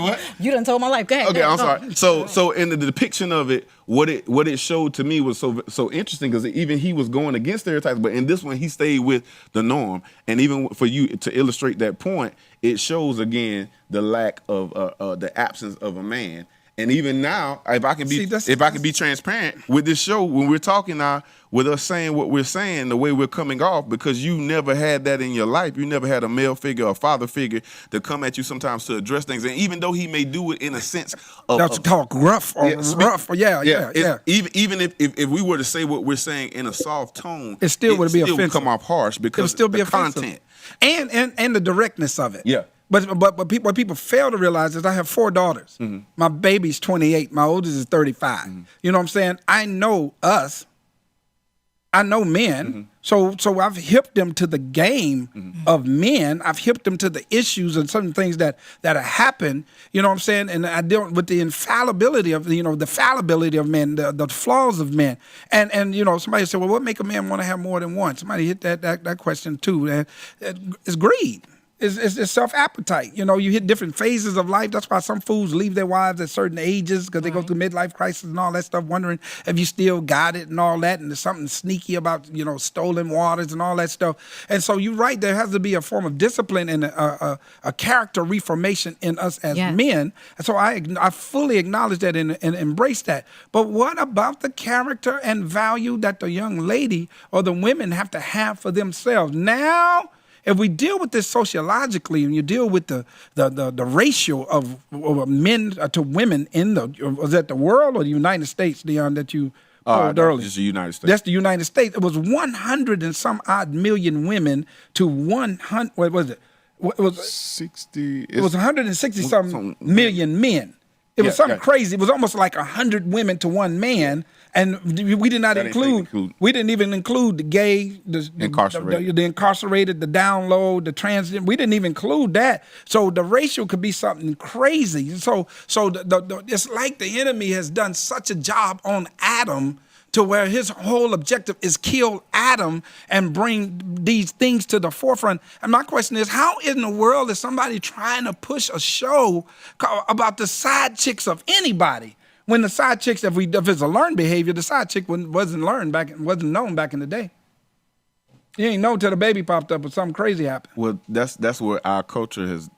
what? You done told my life. Go ahead. Okay, go I'm ahead. sorry. So in the depiction of it, what it showed to me was so interesting, because even he was going against stereotypes, but in this one he stayed with the norm. And even for you to illustrate that point, it shows again the lack of the absence of a man. And even now, if I can be transparent with this show, when we're talking now, with us saying what we're saying, the way we're coming off, because you never had that in your life. You never had a male figure or father figure to come at you sometimes to address things. And even though he may do it in a sense of... That's called gruff or rough. Yeah. Even if we were to say what we're saying in a soft tone, It still would be offensive. come off harsh because It would still be the offensive. content. And the directness of it. Yeah. But what people fail to realize is I have 4 daughters. Mm-hmm. My baby's 28. My oldest is 35. Mm-hmm. You know what I'm saying? I know us. I know men. Mm-hmm. So I've hipped them to the game of men. I've hipped them to the issues and certain things that have happened. You know what I'm saying? And I deal with the infallibility of the fallibility of men, the flaws of men. And somebody said, well, what make a man want to have more than one? Somebody hit that question too. And it's greed. is self-appetite. You know, you hit different phases of life. That's why some fools leave their wives at certain ages because they go through midlife crisis and all that stuff, wondering if you still got it and all that. And there's something sneaky about, you know, stolen waters and all that stuff. And so you're right. There has to be a form of discipline and a character reformation in us as men. And so I fully acknowledge that and embrace that. But what about the character and value that the young lady or the women have to have for themselves? Now, if we deal with this sociologically and you deal with the ratio of men to women in was that the world or the United States, Deon, that you polled earlier? Just the United States. That's the United States. It was 100 and some odd million women to 100, what was it? It was 60. It was 160 something million men. It was something crazy. It was almost like 100 women to one man. And we did not include. We didn't even include the gay, the incarcerated, the download, the transgender. We didn't even include that. So the ratio could be something crazy. So it's like the enemy has done such a job on Adam to where his whole objective is kill Adam and bring these things to the forefront. And my question is, how in the world is somebody trying to push a show about the side chicks of anybody? When the side chicks, if it's a learned behavior, the side chick wasn't known back in the day. You ain't know till the baby popped up or something crazy happened. Well, that's where our culture has.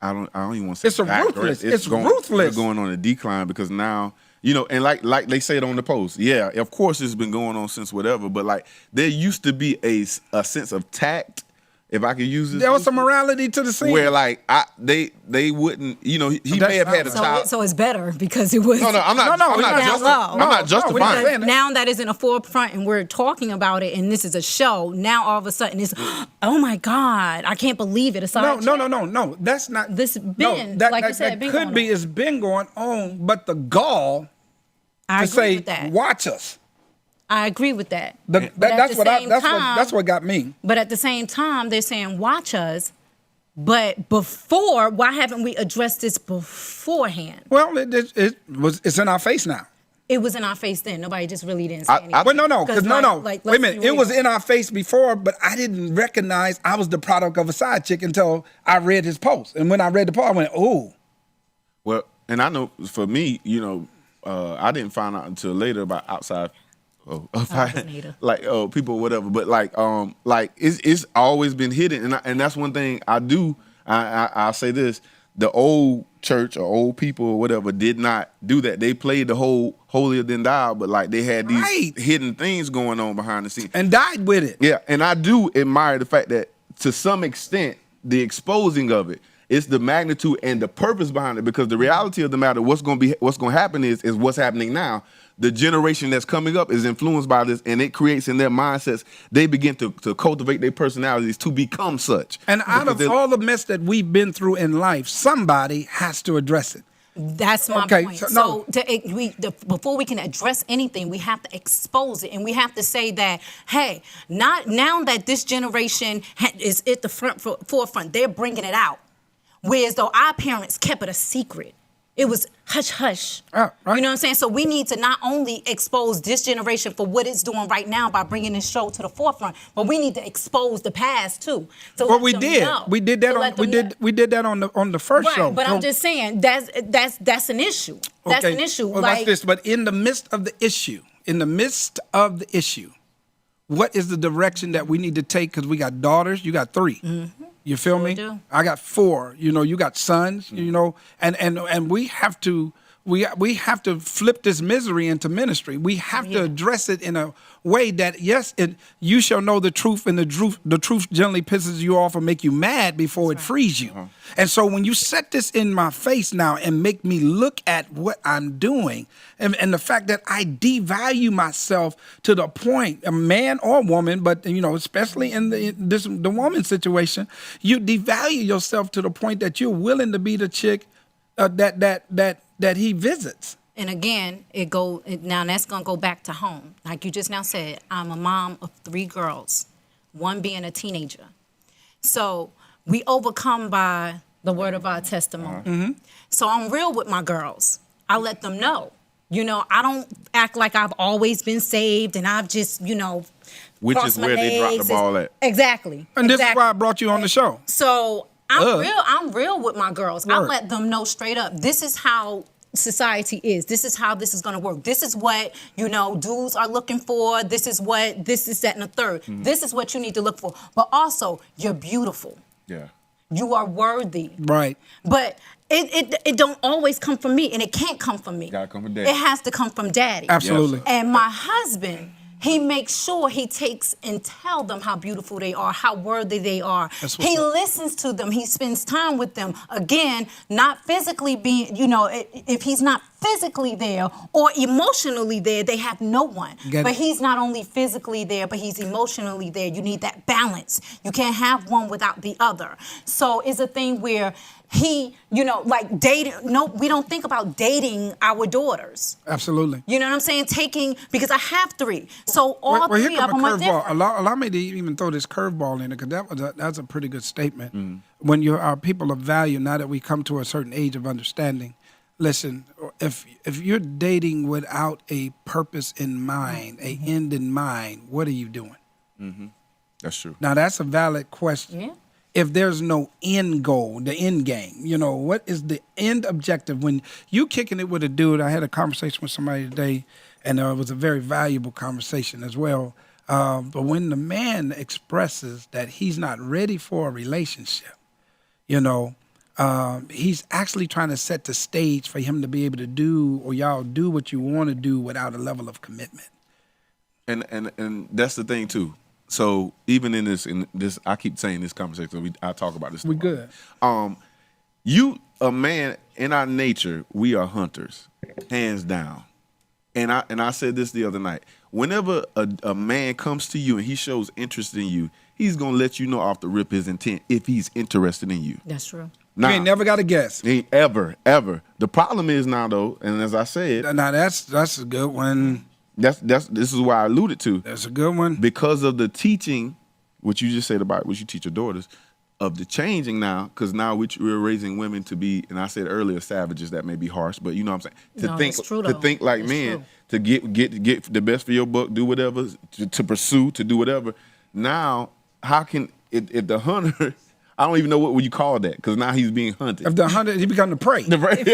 I don't even want to say it's ruthless. It's ruthless. It's going on a decline because now, you know, and like they say it on the post. Yeah, of course it's been going on since whatever, but like there used to be a sense of tact. If I could use this, there was some morality to the scene where like they wouldn't, you know, he may have had a child. So it's better because it was. I'm not justifying. Now that is in a forefront and we're talking about it, and this is a show. Now all of a sudden it's, oh my God, I can't believe it. No. That's not. This been like you said. That could be. It's been going on, but the gall to say, watch us. I agree with that. That's what got me. But at the same time, they're saying watch us. But before, why haven't we addressed this beforehand? Well, it's in our face now. It was in our face then. Nobody just really didn't say anything. Wait a minute. It was in our face before, but I didn't recognize I was the product of a side chick until I read his post. And when I read the post, I went, "Oh." Well, and I know for me, you know, I didn't find out until later about outside. People, whatever, but it's always been hidden, and that's one thing I do. I'll say this: the old church or old people or whatever did not do that. They played the whole holier than thou, but like they had these hidden things going on behind the scenes and died with it. Yeah, and I do admire the fact that to some extent the exposing of it. It's the magnitude and the purpose behind it, because the reality of the matter, what's going to happen is what's happening now. The generation that's coming up is influenced by this, and it creates in their mindsets, they begin to cultivate their personalities to become such. And out of all the mess that we've been through in life, somebody has to address it. That's my point. Before we can address anything, we have to expose it, and we have to say that, hey, not now that this generation is at the forefront, they're bringing it out. Whereas though our parents kept it a secret. It was hush hush. Right. You know what I'm saying? So we need to not only expose this generation for what it's doing right now by bringing this show to the forefront, but we need to expose the past too. Well, we did. We did that we did that on the first show. But I'm just saying that's an issue. That's an issue. Well, watch this. But in the midst of the issue, what is the direction that we need to take? Because we got daughters. You got 3. Mm-hmm. You feel me? Do. I got 4. You know, you got sons. You know, and we have to flip this misery into ministry. We have to address it in a way that you shall know the truth, and the truth generally pisses you off or make you mad before it frees you. Uh-huh. And so when you set this in my face now and make me look at what I'm doing, and the fact that I devalue myself to the point, a man or woman, but you know, especially in the woman situation, you devalue yourself to the point that you're willing to be the chick that he visits. And again, now that's going to go back to home. Like you just now said, I'm a mom of 3 girls, one being a teenager. So we overcome by the word of our testimony. Mm-hmm. So I'm real with my girls. I let them know. You know, I don't act like I've always been saved and I've just, you know, Which is where they dropped the ball at. Exactly. And this is why I brought you on the show. So I'm real with my girls. I let them know straight up, this is how society is. This is how this is going to work. This is what, dudes are looking for. This is that, and the third. This is what you need to look for. But also, you're beautiful. Yeah. You are worthy. Right. But it don't always come from me, and it can't come from me. Gotta come from daddy. It has to come from daddy. Absolutely. Yes. And my husband, he makes sure he takes and tell them how beautiful they are, how worthy they are. He listens to them. He spends time with them. Again, not physically being, if he's not physically there or emotionally there, they have no one. But he's not only physically there, but he's emotionally there. You need that balance. You can't have one without the other. So it's a thing where he, like dating. No, we don't think about dating our daughters. Absolutely. You know what I'm saying? Because I have 3. So all well, 3 of them are different. Allow me to even throw this curveball in it, because that's a pretty good statement. When you are people of value, now that we come to a certain age of understanding, listen, if you're dating without a purpose in mind, a end in mind, what are you doing? That's true. Now, that's a valid question. Yeah. If there's no end goal, the end game, what is the end objective? When you kicking it with a dude, I had a conversation with somebody today, and it was a very valuable conversation as well. But when the man expresses that he's not ready for a relationship, he's actually trying to set the stage for him to be able to do, or y'all do what you want to do without a level of commitment. And that's the thing too. So even in this, I keep saying this conversation. I talk about this. We good. A man in our nature, we are hunters, hands down. And I said this the other night. Whenever a man comes to you and he shows interest in you, he's gonna let you know off the rip his intent if he's interested in you. That's true. Now, you ain't never got to guess. He ain't ever. The problem is now though, and as I said, now that's a good one. This is why I alluded to. That's a good one. Because of the teaching, what you just said about what you teach your daughters, of the changing now, because now we're raising women to be, and I said earlier, savages. That may be harsh, but you know what I'm saying. To think like men, to get the best for your buck, do whatever, to pursue, to do whatever. Now, how can if the hunter? I don't even know what would you call that, because now he's being hunted. If the hunter, he become the prey. The prey. He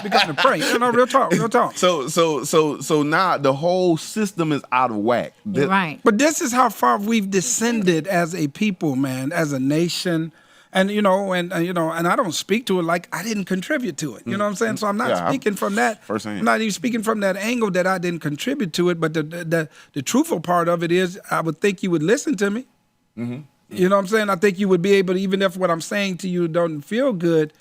become the prey. Real talk. So now the whole system is out of whack. Right. But this is how far we've descended as a people, man, as a nation. And and I don't speak to it like I didn't contribute to it. You know what I'm saying? So I'm not speaking from that. I'm not even speaking from that angle that I didn't contribute to it. But the truthful part of it is, I would think you would listen to me. Mm-hmm. You know what I'm saying? I think you would be able to, even if what I'm saying to you don't feel good,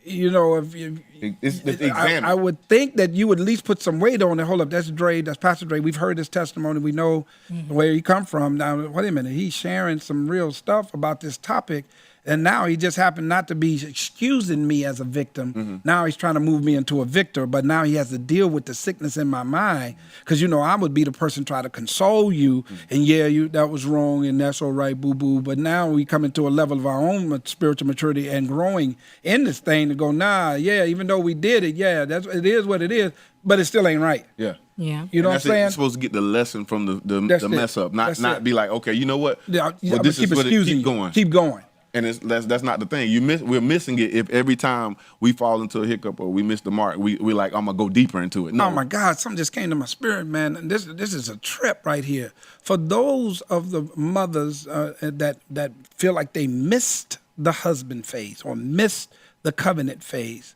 I would think that you would at least put some weight on it. Hold up, that's Dre, that's Pastor Dre. We've heard his testimony. We know where he come from. Now, wait a minute. He's sharing some real stuff about this topic. And now he just happened not to be excusing me as a victim. Mm-hmm. Now he's trying to move me into a victor, but now he has to deal with the sickness in my mind. Because, I would be the person trying to console you. Mm-hmm. And that was wrong and that's all right, boo-boo. But now we come into a level of our own spiritual maturity and growing in this thing to go, even though we did it, it is what it is, but it still ain't right. Yeah. Yeah. You know what I'm saying? You're supposed to get the lesson from the mess up, not be like, okay, you know what? But this is what keep going. Keep going. And that's not the thing. We're missing it if every time we fall into a hiccup or we miss the mark, we're like, I'm gonna go deeper into it. No. Oh my God, something just came to my spirit, man. And this is a trip right here. For those of the mothers that feel like they missed the husband phase or missed the covenant phase,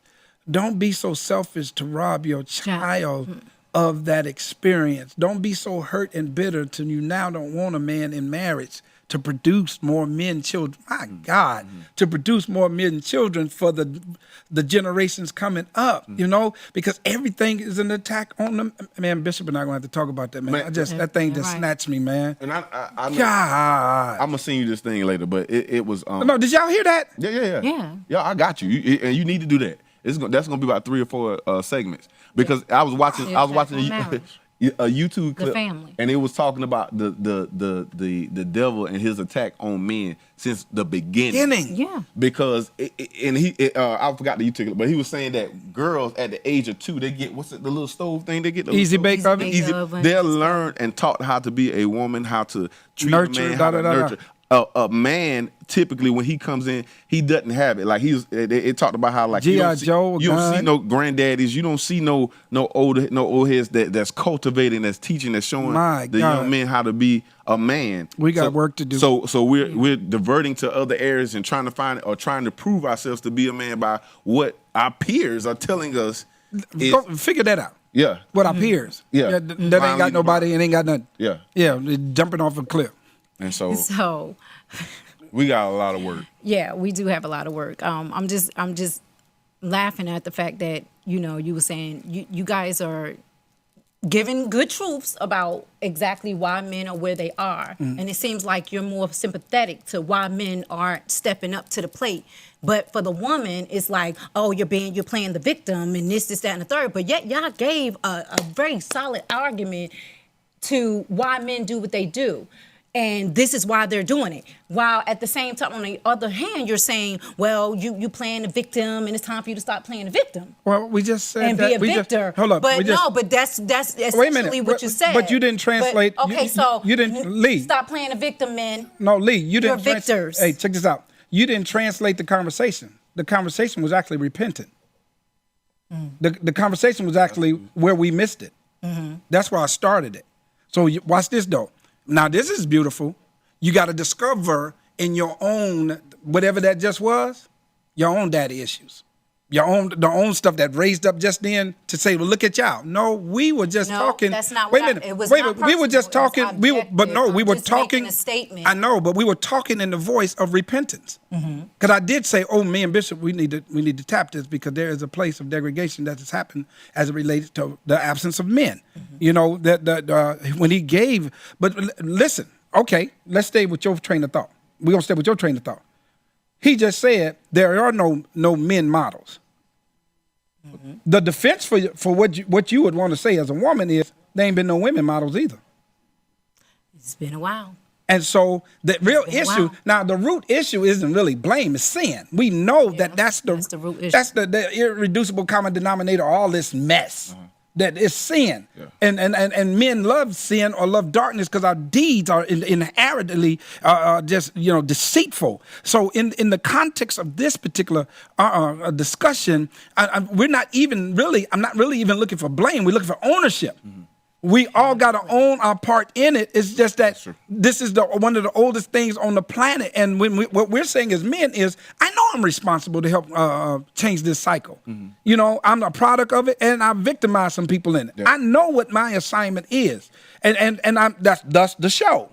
don't be so selfish to rob your child of that experience. Don't be so hurt and bitter till you now don't want a man in marriage to produce more men, children. My God, to produce more men, children for the generations coming up, because everything is an attack on them. Man, Bishop and I are going to have to talk about that, man. That thing just snatched me, man. And God. I'm going to send you this thing later, but it was... No, did y'all hear that? Yeah. Yeah, I got you. And you need to do that. That's going to be about 3 or 4 segments. Because I was watching... a YouTube clip, family. and it was talking about the devil and his attack on men since the beginning. Yeah. Because I forgot the YouTube clip, but he was saying that girls at the age of 2, they get the little stove thing they get. The Easy bake oven. They're learned and taught how to be a woman, how to treat Nurture, a man, how to nurture. A man typically when he comes in, he doesn't have it. Like it talked about how like G.I. Joe, you don't see no granddaddies, you don't see no old heads that's cultivating, that's teaching, that's showing the young men how to be a man. We got work to do. So we're diverting to other areas and trying to find or trying to prove ourselves to be a man by what our peers are telling us. Go figure that out. Yeah. What our peers. Yeah. That ain't got nobody and ain't got nothing. Yeah. Yeah, they're jumping off a cliff. And so we got a lot of work. Yeah, we do have a lot of work. I'm just laughing at the fact that, you were saying you guys are giving good truths about exactly why men are where they are. And it seems like you're more sympathetic to why men aren't stepping up to the plate. But for the woman, it's like, oh, you're playing the victim and this, that, and the third. But yet y'all gave a very solid argument to why men do what they do. And this is why they're doing it. While at the same time, on the other hand, you're saying, well, you playing the victim, and it's time for you to stop playing the victim. Well, we just said and that. be a victor. Hold up. But but that's essentially wait a minute. what you said. But you didn't translate. But, okay, you didn't, Lee. Stop playing the victim, men. No, Lee, you didn't. You're victors. Hey, check this out. You didn't translate the conversation. The conversation was actually repentant. The conversation was actually where we missed it. That's where I started it. So watch this, though. Now, this is beautiful. You got to discover in your own, whatever that just was, your own daddy issues. The own stuff that raised up just then to say, well, look at y'all. No, we were just talking. That's not wait what a minute. it was. Wait, not we were just talking. We were just talking. Making a statement. I know, but we were talking in the voice of repentance. Because I did say, oh, me and Bishop, we need to tap this because there is a place of degradation that has happened as it relates to the absence of men. That when he gave. But listen, okay, let's stay with your train of thought. We're gonna stay with your train of thought. He just said there are no men models. The defense for what you would want to say as a woman is there ain't been no women models either. It's been a while. And so the real issue, now the root issue isn't really blame, it's sin. We know that's the root issue. That's the irreducible common denominator of all this mess. That is sin. Yeah. And men love sin or love darkness because our deeds are inherently just deceitful. So in the context of this particular discussion, I'm not really even looking for blame. We're looking for ownership. We all got to own our part in it. It's just that this is one of the oldest things on the planet. And what we're saying as men is, I know I'm responsible to help change this cycle. I'm a product of it, and I victimize some people in it. Yeah. I know what my assignment is, and that's the show.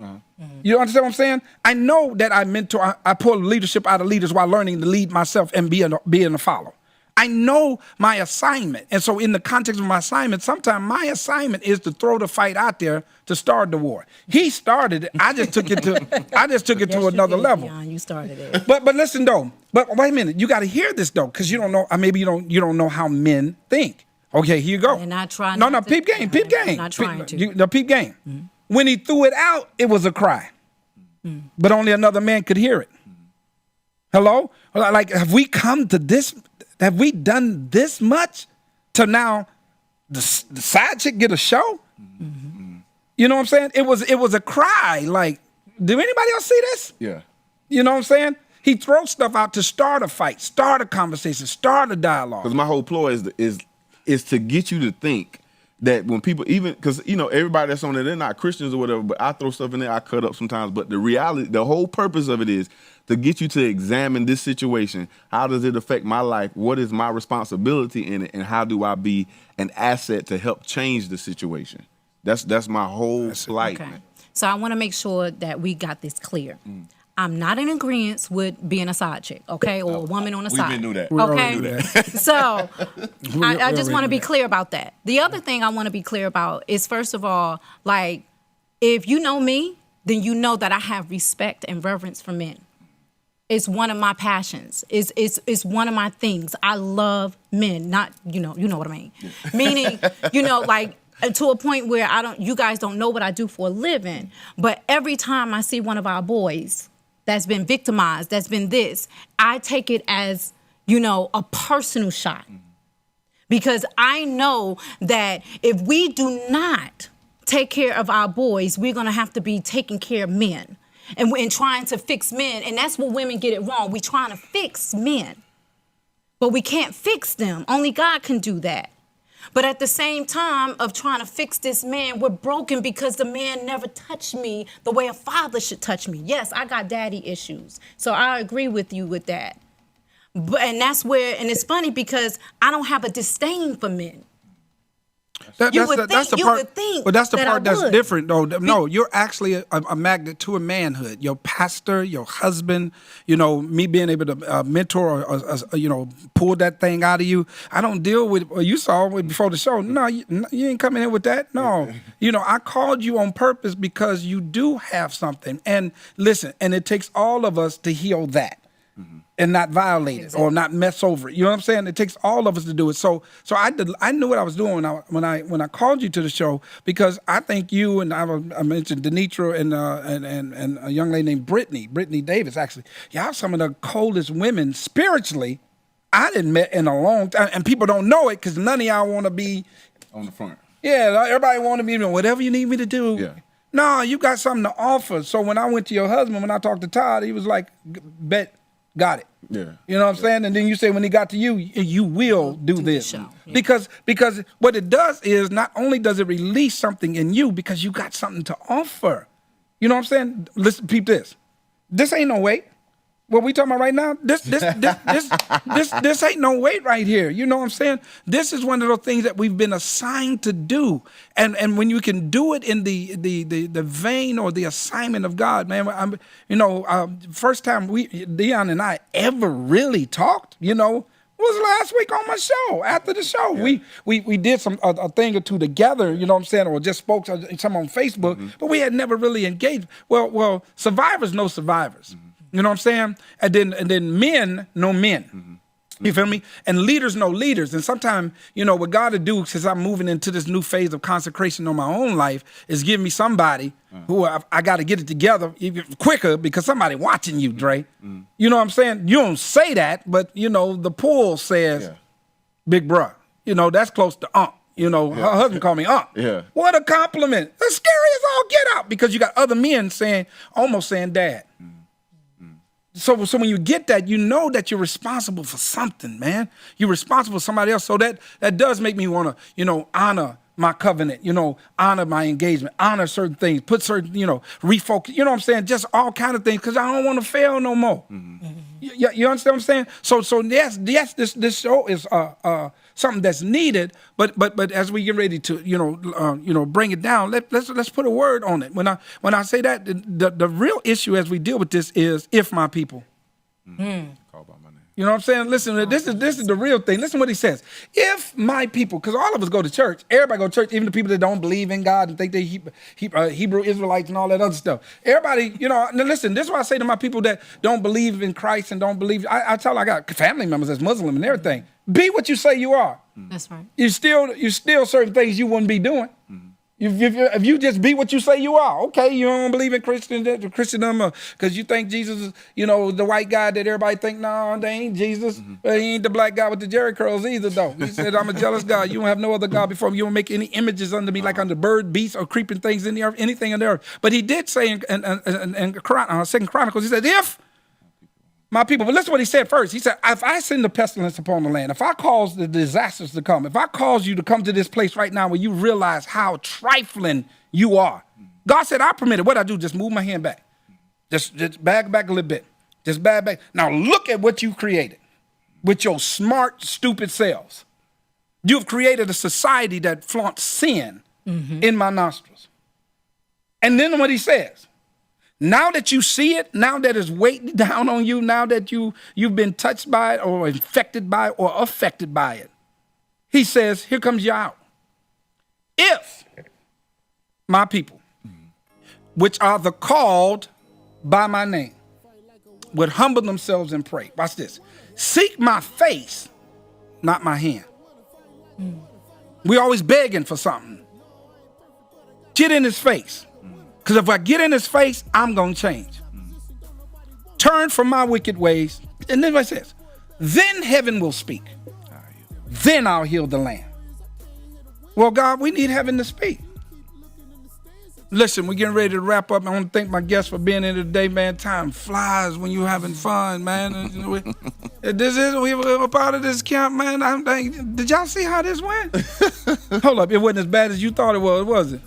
You understand what I'm saying? I know that I mentor. I pull leadership out of leaders while learning to lead myself and being a follower. I know my assignment. And so in the context of my assignment, sometimes my assignment is to throw the fight out there to start the war. He started it. I just took it to another level. Deon, you started it. But listen though. But wait a minute. You got to hear this though, because you don't know. Maybe you don't know how men think. Okay, here you go. And I try. No, peep game. I'm not trying to. The peep game. When he threw it out, it was a cry. But only another man could hear it. Hello? Like, have we come to this? Have we done this much to now the side chick get a show? You know what I'm saying? It was a cry. Like, do anybody else see this? Yeah. You know what I'm saying? He throws stuff out to start a fight, start a conversation, start a dialogue. Because my whole ploy is to get you to think that when people, even because everybody that's on there, they're not Christians or whatever, but I throw stuff in there, I cut up sometimes. But the reality, the whole purpose of it is to get you to examine this situation. How does it affect my life? What is my responsibility in it? And how do I be an asset to help change the situation? That's my whole plight. Okay. So I want to make sure that we got this clear. I'm not in agreement with being a side chick, okay, or a woman on the side. We been knew that. Okay, so I just want to be clear about that. The other thing I want to be clear about is, first of all, like, if you know me, then you know that I have respect and reverence for men. It's one of my passions. It's one of my things. I love men. Not you know what I mean. Meaning, like, And to a point where you guys don't know what I do for a living. But every time I see one of our boys that's been victimized, that's been this, I take it as, a personal shot. Because I know that if we do not take care of our boys, we're going to have to be taking care of men and trying to fix men. And that's what women get it wrong. We trying to fix men, but we can't fix them. Only God can do that. But at the same time of trying to fix this man, we're broken because the man never touched me the way a father should touch me. Yes, I got daddy issues. So I agree with you with that. And that's where, and it's funny because I don't have a disdain for men. That's the part that's different, though. No, you're actually a magnet to a manhood. Your pastor, your husband, me being able to mentor or pull that thing out of you. I don't deal with, you saw before the show. No, you ain't coming in with that. No. I called you on purpose because you do have something. And listen, and it takes all of us to heal that. And not violate it or not mess over it. You know what I'm saying? It takes all of us to do it. So I knew what I was doing when I called you to the show, because I think you and I mentioned Denitra and a young lady named Brittany Davis, actually. Y'all some of the coldest women spiritually I didn't met in a long time, and people don't know it because none of y'all want to be on the front. Yeah, everybody want to be whatever you need me to do. Yeah. No, you got something to offer. So when I went to your husband, when I talked to Todd, he was like, bet. Got it. Yeah. You know what I'm saying? And then you say when he got to you, you will do this. Yeah. Because what it does is not only does it release something in you because you got something to offer. You know what I'm saying? Listen, peep this. This ain't no weight. What we talking about right now, this ain't no weight right here. You know what I'm saying? This is one of those things that we've been assigned to do. And when you can do it in the vein or the assignment of God, man, first time Deon and I ever really talked, was last week on my show. After the show, yeah. we did a thing or two together, you know what I'm saying, or just spoke some on Facebook, but we had never really engaged. Well, survivors know survivors. You know what I'm saying? And then men know men. You feel me? And leaders know leaders. And sometimes, what God to do, since I'm moving into this new phase of consecration on my own life, is give me somebody who I got to get it together even quicker because somebody watching you, Dre. You know what I'm saying? You don't say that, but, the pool says, big bruh. That's close to her husband called me Yeah. What a compliment. That's scary as all get out because you got other men almost saying dad. So when you get that, you know that you're responsible for something, man. You're responsible for somebody else. So that does make me want to, honor my covenant, honor my engagement, honor certain things, put certain, refocus, you know what I'm saying? Just all kind of things because I don't want to fail no more. You understand what I'm saying? So yes, this show is something that's needed, but as we get ready to bring it down, let's put a word on it. When I say that, the real issue as we deal with this is if my people. Call by my name. You know what I'm saying? Listen, this is the real thing. Listen what he says. If my people, because all of us go to church, everybody go to church, even the people that don't believe in God and think they Hebrew Israelites and all that other stuff. Everybody, now listen, this is what I say to my people that don't believe in Christ and don't believe. I got family members that's Muslim and everything. Be what you say you are. That's right. You still certain things you wouldn't be doing. If you just be what you say you are, okay, you don't believe in Christendom because you think Jesus is, the white guy that everybody think, no, they ain't Jesus. But he ain't the black guy with the Jerry curls either, though. He said, I'm a jealous God. You don't have no other God before me. You don't make any images under me like under bird, beasts, or creeping things in the earth, anything in the earth. But he did say in 2 Chronicles, he said, if my people, but listen what he said first. He said, if I send the pestilence upon the land, if I cause the disasters to come, if I cause you to come to this place right now where you realize how trifling you are, God said, I permit it. What I do, just move my hand back. Just bag back a little bit. Just bag back. Now look at what you created with your smart, stupid selves. You've created a society that flaunts sin in my nostrils. And then what he says, now that you see it, now that it's weighing down on you, now that you've been touched by it or infected by it or affected by it, he says, here comes your out. If my people, which are the called by my name, would humble themselves and pray. Watch this. Seek my face, not my hand. We always begging for something. Get in his face. Because if I get in his face, I'm going to change. Turn from my wicked ways. And then what it says, then heaven will speak. Then I'll heal the land. Well, God, we need heaven to speak. Listen, we're getting ready to wrap up. I want to thank my guests for being here today, man. Time flies when you're having fun, man. We're part of this camp, man. Did y'all see how this went? Hold up, it wasn't as bad as you thought it was it?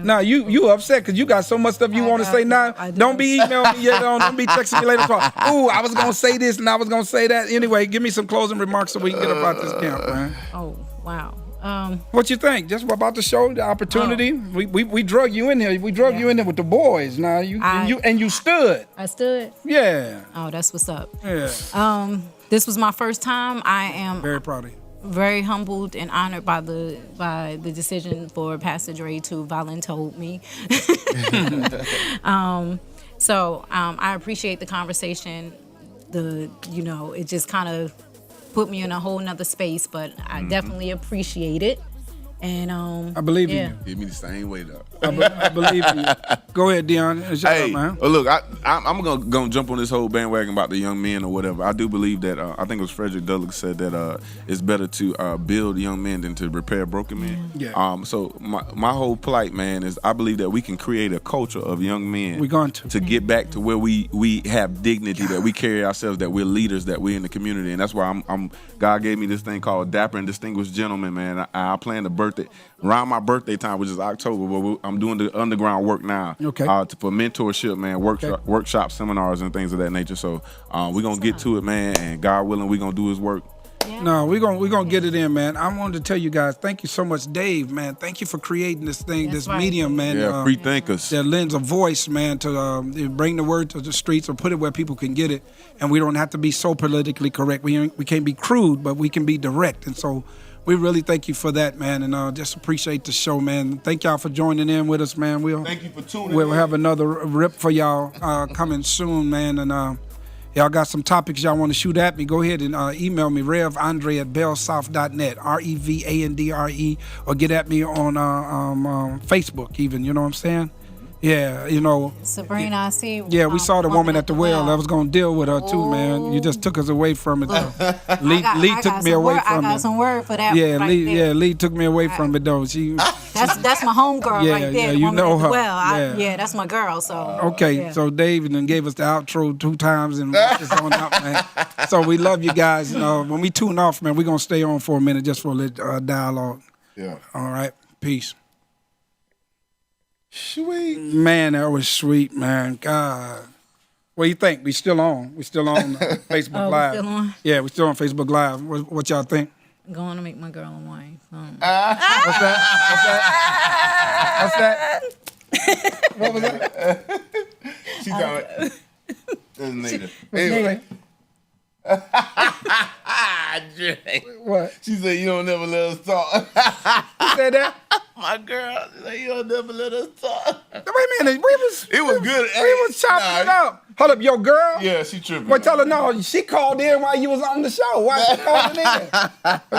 Nah, you upset because you got so much stuff you want to say now. Don't be emailing me yet. Don't be texting me later. Ooh, I was going to say this and I was going to say that. Anyway, give me some closing remarks so we can get up out this camp, man. Oh, wow. What you think? Just about the show, the opportunity. We drug you in here. We drug you in there with the boys. Now you stood. I stood. Yeah. Oh, that's what's up. Yeah. This was my first time. I am very proud of you. Very humbled and honored by the decision for Pastor Dre to volunteer me. So I appreciate the conversation. It just kind of put me in a whole nother space, but I definitely appreciate it. And I believe in you. Hit me the same way though. I believe in you. Go ahead, Deon. Hey, look, I'm gonna jump on this whole bandwagon about the young men or whatever. I do believe that I think it was Frederick Douglass said that it's better to build young men than to repair broken men. Yeah. So my whole plight, man, is I believe that we can create a culture of young men. We're going to get back to where we have dignity, that we carry ourselves, that we're leaders, that we're in the community, and that's why God gave me this thing called Dapper and Distinguished Gentleman, man. I plan to around my birthday time, which is October, where I'm doing the underground work now. Okay. For mentorship, man, workshop seminars and things of that nature. So we're gonna get to it, man, and God willing, we're gonna do His work. Yeah. No, we're gonna get it in, man. I wanted to tell you guys, thank you so much, Dave, man. Thank you for creating this thing, That's this right. medium, man. Yeah, Freethinkers. That lends a voice, man, to bring the word to the streets or put it where people can get it. And we don't have to be so politically correct. We can't be crude, but we can be direct. And so we really thank you for that, man, and just appreciate the show, man. Thank y'all for joining in with us, man. Thank you for tuning We'll in. have another rip for y'all coming soon, man. And y'all got some topics y'all want to shoot at me, go ahead and email me, revandre@bellsouth.net, REVANDRE, or get at me on Facebook even, you know what I'm saying? Yeah, Sabrina, I see. Yeah, we saw the woman at the well. I was going to deal with her too, man. You just took us away from it, though. Lee took me away from it. I got some word for that. Yeah, right Lee. there. Yeah, Lee took me away from it, though. That's my homegirl right there. Yeah, the you woman know at the her. well. Yeah. That's my girl. So Okay, yeah. so Dave then gave us the outro 2 times and just on out, man. So we love you guys. When we tune off, man, we're going to stay on for a minute just for a little dialogue. Yeah. All right, peace. Sweet. Man, that was sweet, man. God. What do you think? We still on Facebook Live. We still on? Yeah, we still on Facebook Live. What y'all think? I'm going to make my girl a wife. What's that? What was that? She got it. This nigga. Anyway. What? She said you don't never let us talk. Who said that? My girl, she said you don't never let us talk. Wait a minute. It was good. We was chopping it up. Hold up, your girl? Yeah, she tripping. Well, tell her no. She called in while you was on the show. Why she calling in?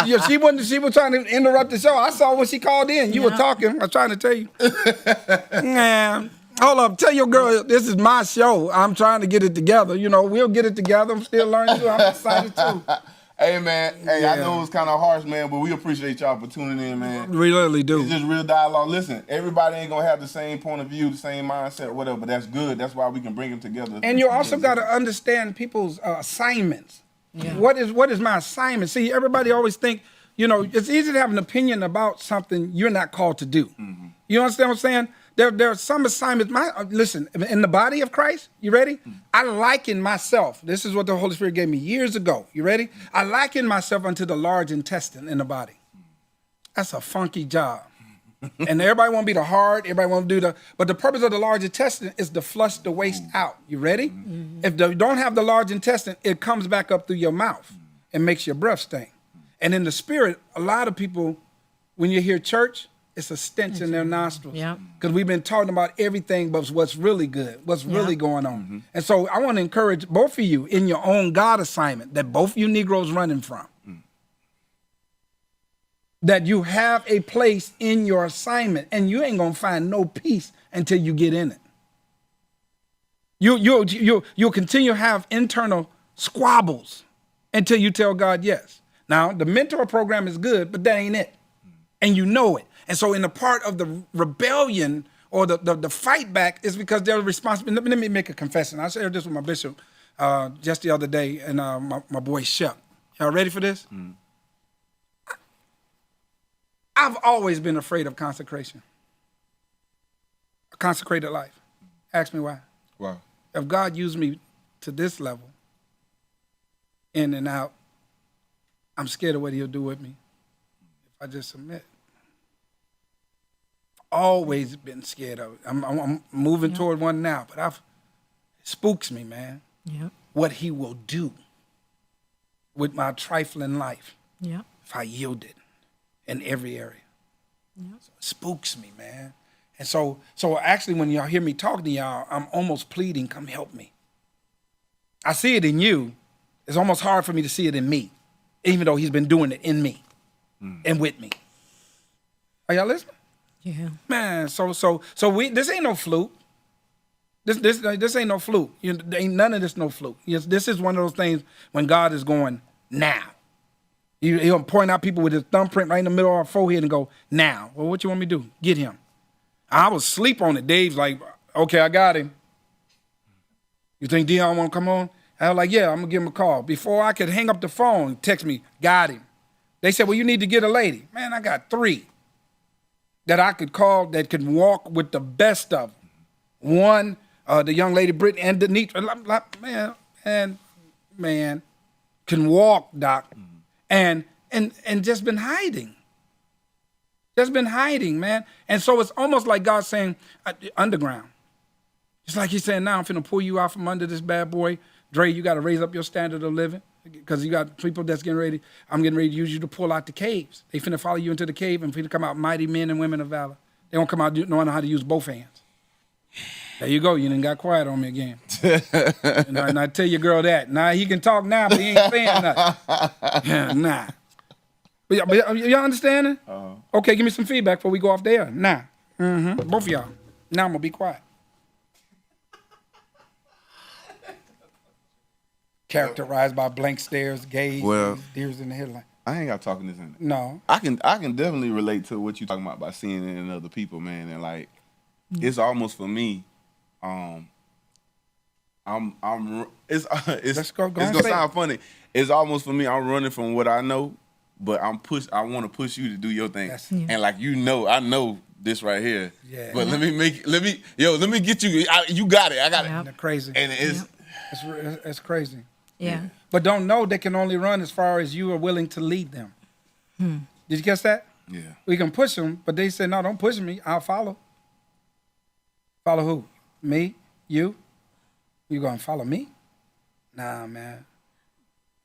Yeah, she was trying to interrupt the show. I saw when she called in. You were talking. I was trying to tell you. Nah. Hold up. Tell your girl this is my show. I'm trying to get it together. We'll get it together. I'm still learning too. I'm excited too. Hey, man. Hey, Yeah. I know it was kind of harsh, man, but we appreciate y'all for tuning in, man. We really do. It's just real dialogue. Listen, everybody ain't going to have the same point of view, the same mindset, whatever, but that's good. That's why we can bring them together. And you also got to understand people's assignments. Yeah. What is my assignment? See, everybody always think, it's easy to have an opinion about something you're not called to do. Mm-hmm. You understand what I'm saying? There are some assignments. Listen, in the body of Christ, you ready? I liken myself. This is what the Holy Spirit gave me years ago. You ready? I liken myself unto the large intestine in the body. That's a funky job. And everybody want to be the heart. Everybody want to do but the purpose of the large intestine is to flush the waste out. You ready? Mm-hmm. If you don't have the large intestine, it comes back up through your mouth and makes your breath stink. And in the spirit, a lot of people, when you hear church, it's a stench in their nostrils. Yeah. Because we've been talking about everything but what's really good, what's really going on. Mm-hmm. And so I want to encourage both of you in your own God assignment that both you Negroes running from. that you have a place in your assignment, and you ain't gonna find no peace until you get in it. You'll continue to have internal squabbles until you tell God yes. Now, the mentor program is good, but that ain't it. And you know it. And so in the part of the rebellion or the fight back is because they're responsible. Let me make a confession. I shared this with my bishop just the other day, and my boy Shep. Y'all ready for this? Mm. I've always been afraid of consecration. A consecrated life. Ask me why. Wow. If God used me to this level, in and out, I'm scared of what he'll do with me if I just submit. Always been scared of it. I'm moving toward one now, but it spooks me, man. Yep. What he will do with my trifling life Yep. if I yield it in every area. Yep. So it spooks me, man. And so actually when y'all hear me talking to y'all, I'm almost pleading, come help me. I see it in you. It's almost hard for me to see it in me, even though he's been doing it in me and with me. Are y'all listening? Yeah. Man, so we this ain't no fluke. This ain't no fluke. Ain't none of this no fluke. This is one of those things when God is going now. He'll point out people with his thumbprint right in the middle of our forehead and go, now. Well, what you want me to do? Get him. I was asleep on it. Dave's like, okay, I got him. You think Deon want to come on? I was like, yeah, I'm going to give him a call. Before I could hang up the phone, text me, got him. They said, well, you need to get a lady. Man, I got 3 that I could call that could walk with the best of them. One, the young lady, Brittany, and Denise. Man, can walk, Doc. And just been hiding. Just been hiding, man. And so it's almost like God saying, underground. It's like he's saying, now I'm finna pull you out from under this bad boy. Dre, you got to raise up your standard of living because you got people that's getting ready. I'm getting ready to use you to pull out the caves. They finna follow you into the cave and finna come out mighty men and women of valor. They don't come out knowing how to use both hands. There you go. You done got quiet on me again. and I tell your girl that. Nah, he can talk now, but he ain't saying nothing. Nah. But y'all understanding? Okay, give me some feedback before we go off there. Nah. Mm-hmm. Both of y'all. Now I'm going to be quiet. Characterized by blank stares, gaze, deers in the headline. I ain't got talking this in it. No. I can definitely relate to what you're talking about by seeing it in other people, man. And like, it's almost for me, it's gonna sound funny. It's almost for me, I'm running from what I know, but I want to push you to do your thing. And like, I know this right here. Yeah. But let me get you. You got it. I got it. They're crazy. And it's crazy. Yeah. But don't know they can only run as far as you are willing to lead them. Did you catch that? Yeah. We can push them, but they said, no, don't push me. I'll follow. Follow who? Me? You? You gonna follow me? Nah, man.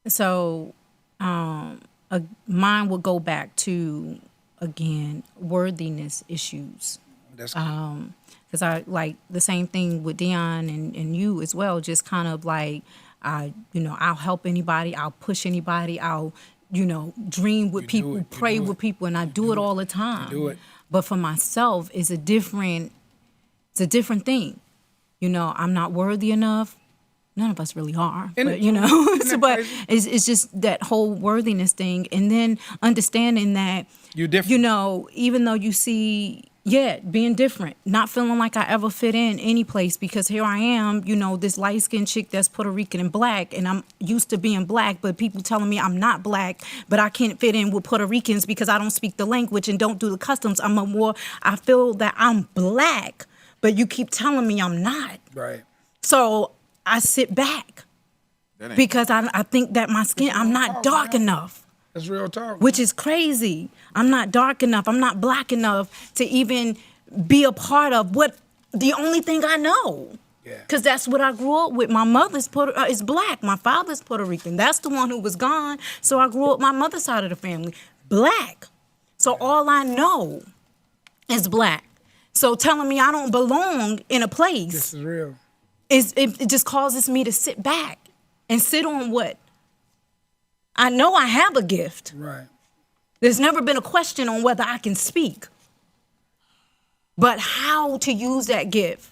So mine would go back to, again, worthiness issues. That's cool. Because I like the same thing with Deon and you as well, just kind of like, I'll help anybody, I'll push anybody, I'll, dream with people, pray with people, and I do it all the time. Do it. But for myself, it's a different thing. I'm not worthy enough. None of us really are, but but it's just that whole worthiness thing, and then understanding that you're different. Even though you see, being different, not feeling like I ever fit in any place because here I am, this light skinned chick that's Puerto Rican and black, and I'm used to being black, but people telling me I'm not black, but I can't fit in with Puerto Ricans because I don't speak the language and don't do the customs. I feel that I'm black, but you keep telling me I'm not. Right. So I sit back because I think that my skin, I'm not dark enough. That's real talk. Which is crazy. I'm not dark enough. I'm not black enough to even be a part of the only thing I know. Yeah. Because that's what I grew up with. My mother's is black. My father's Puerto Rican. That's the one who was gone. So I grew up my mother's side of the family, black. So all I know is black. So telling me I don't belong in a place. This is real. It just causes me to sit back and sit on what I know I have a gift. Right. There's never been a question on whether I can speak. But how to use that gift.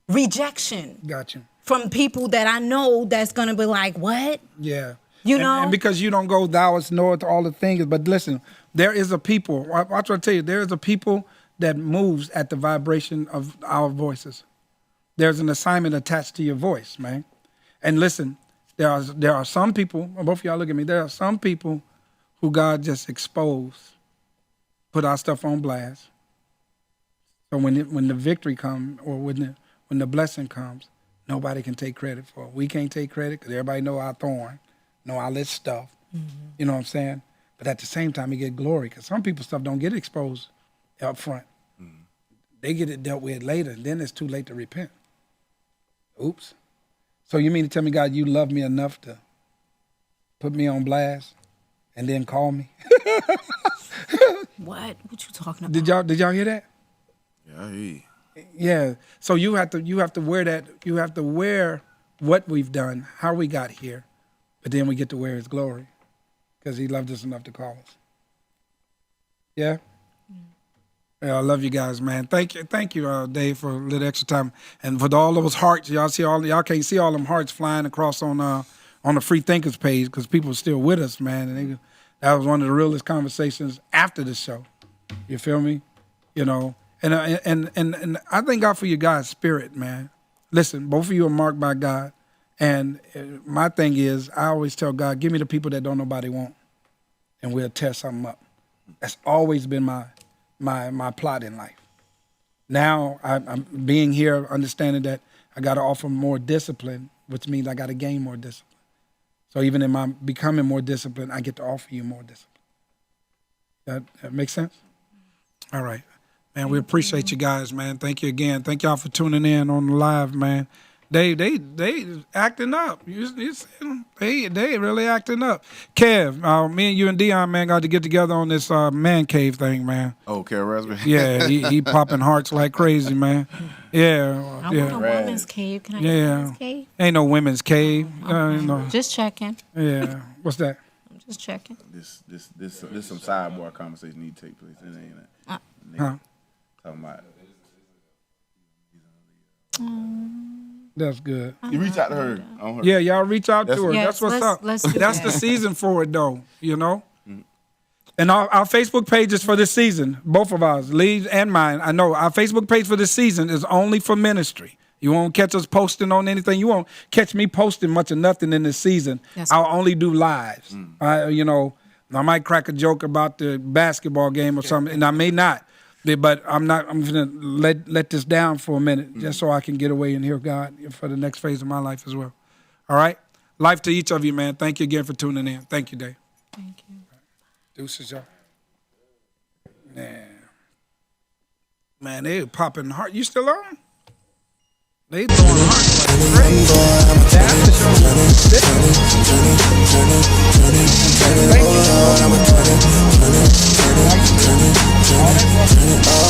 Rejection. Got you. From people that I know that's going to be like, what? Yeah. You know? And because you don't go, thou hast knoweth all the things. But listen, there is a people, I try to tell you, there is a people that moves at the vibration of our voices. There's an assignment attached to your voice, man. And listen, there are some people, both of y'all look at me, there are some people who God just exposed, put our stuff on blast. So when the victory comes, or when the blessing comes, nobody can take credit for it. We can't take credit because everybody know our thorn, know our little stuff. Mm-hmm. You know what I'm saying? But at the same time, we get glory because some people's stuff don't get exposed up front. Mm-hmm. They get it dealt with later, and then it's too late to repent. Oops. So you mean to tell me, God, you love me enough to put me on blast and then call me? What you talking about? Did y'all hear that? Yeah, I hear you. Yeah. So you have to wear that. You have to wear what we've done, how we got here, but then we get to wear His glory, because He loved us enough to call us. Yeah. Yeah, I love you guys, man. Thank you, Dave, for a little extra time, and for all those hearts. Y'all can't see all them hearts flying across on the Freethinkers page because people are still with us, man. And that was one of the realest conversations after the show. You feel me? You know. And I thank God for your guys' spirit, man. Listen, both of you are marked by God. And my thing is, I always tell God, give me the people that don't nobody want, and we'll tear something up. That's always been my plot in life. Now, I'm being here, understanding that I got to offer more discipline, which means I got to gain more discipline. So even in my becoming more disciplined, I get to offer you more discipline. That makes sense? All right. Man, we appreciate you guys, man. Thank you again. Thank y'all for tuning in on the live, man. They acting up. You see them? They really acting up. Kev, me and you and Deon, man, got to get together on this man cave thing, man. Oh, Kev Raspberry. Yeah, he popping hearts like crazy, man. Yeah. I want a women's cave. Can I get a women's cave? Ain't no women's cave. No. Just checking. Yeah. What's that? I'm just checking. This some sidebar conversation need to take place. It ain't it? Huh? Talking about. That's good. You reach out to her on her. Yeah, y'all reach out to her. Yes, That's what's up. let's do That's that. the season for it, though, you know? And our Facebook page is for this season, both of ours, Lee's and mine. I know our Facebook page for this season is only for ministry. You won't catch us posting on anything. You won't catch me posting much of nothing in this season. Yes. I'll only do lives. I might crack a joke about the basketball game or something, and I may not. But I'm going to let this down for a minute just so I can get away and hear God for the next phase of my life as well. All right? Life to each of you, man. Thank you again for tuning in. Thank you, Dave. Thank you. Deuces, y'all. Man, they popping heart. You still on? They throwing hearts like crazy. That's the show. Thank you.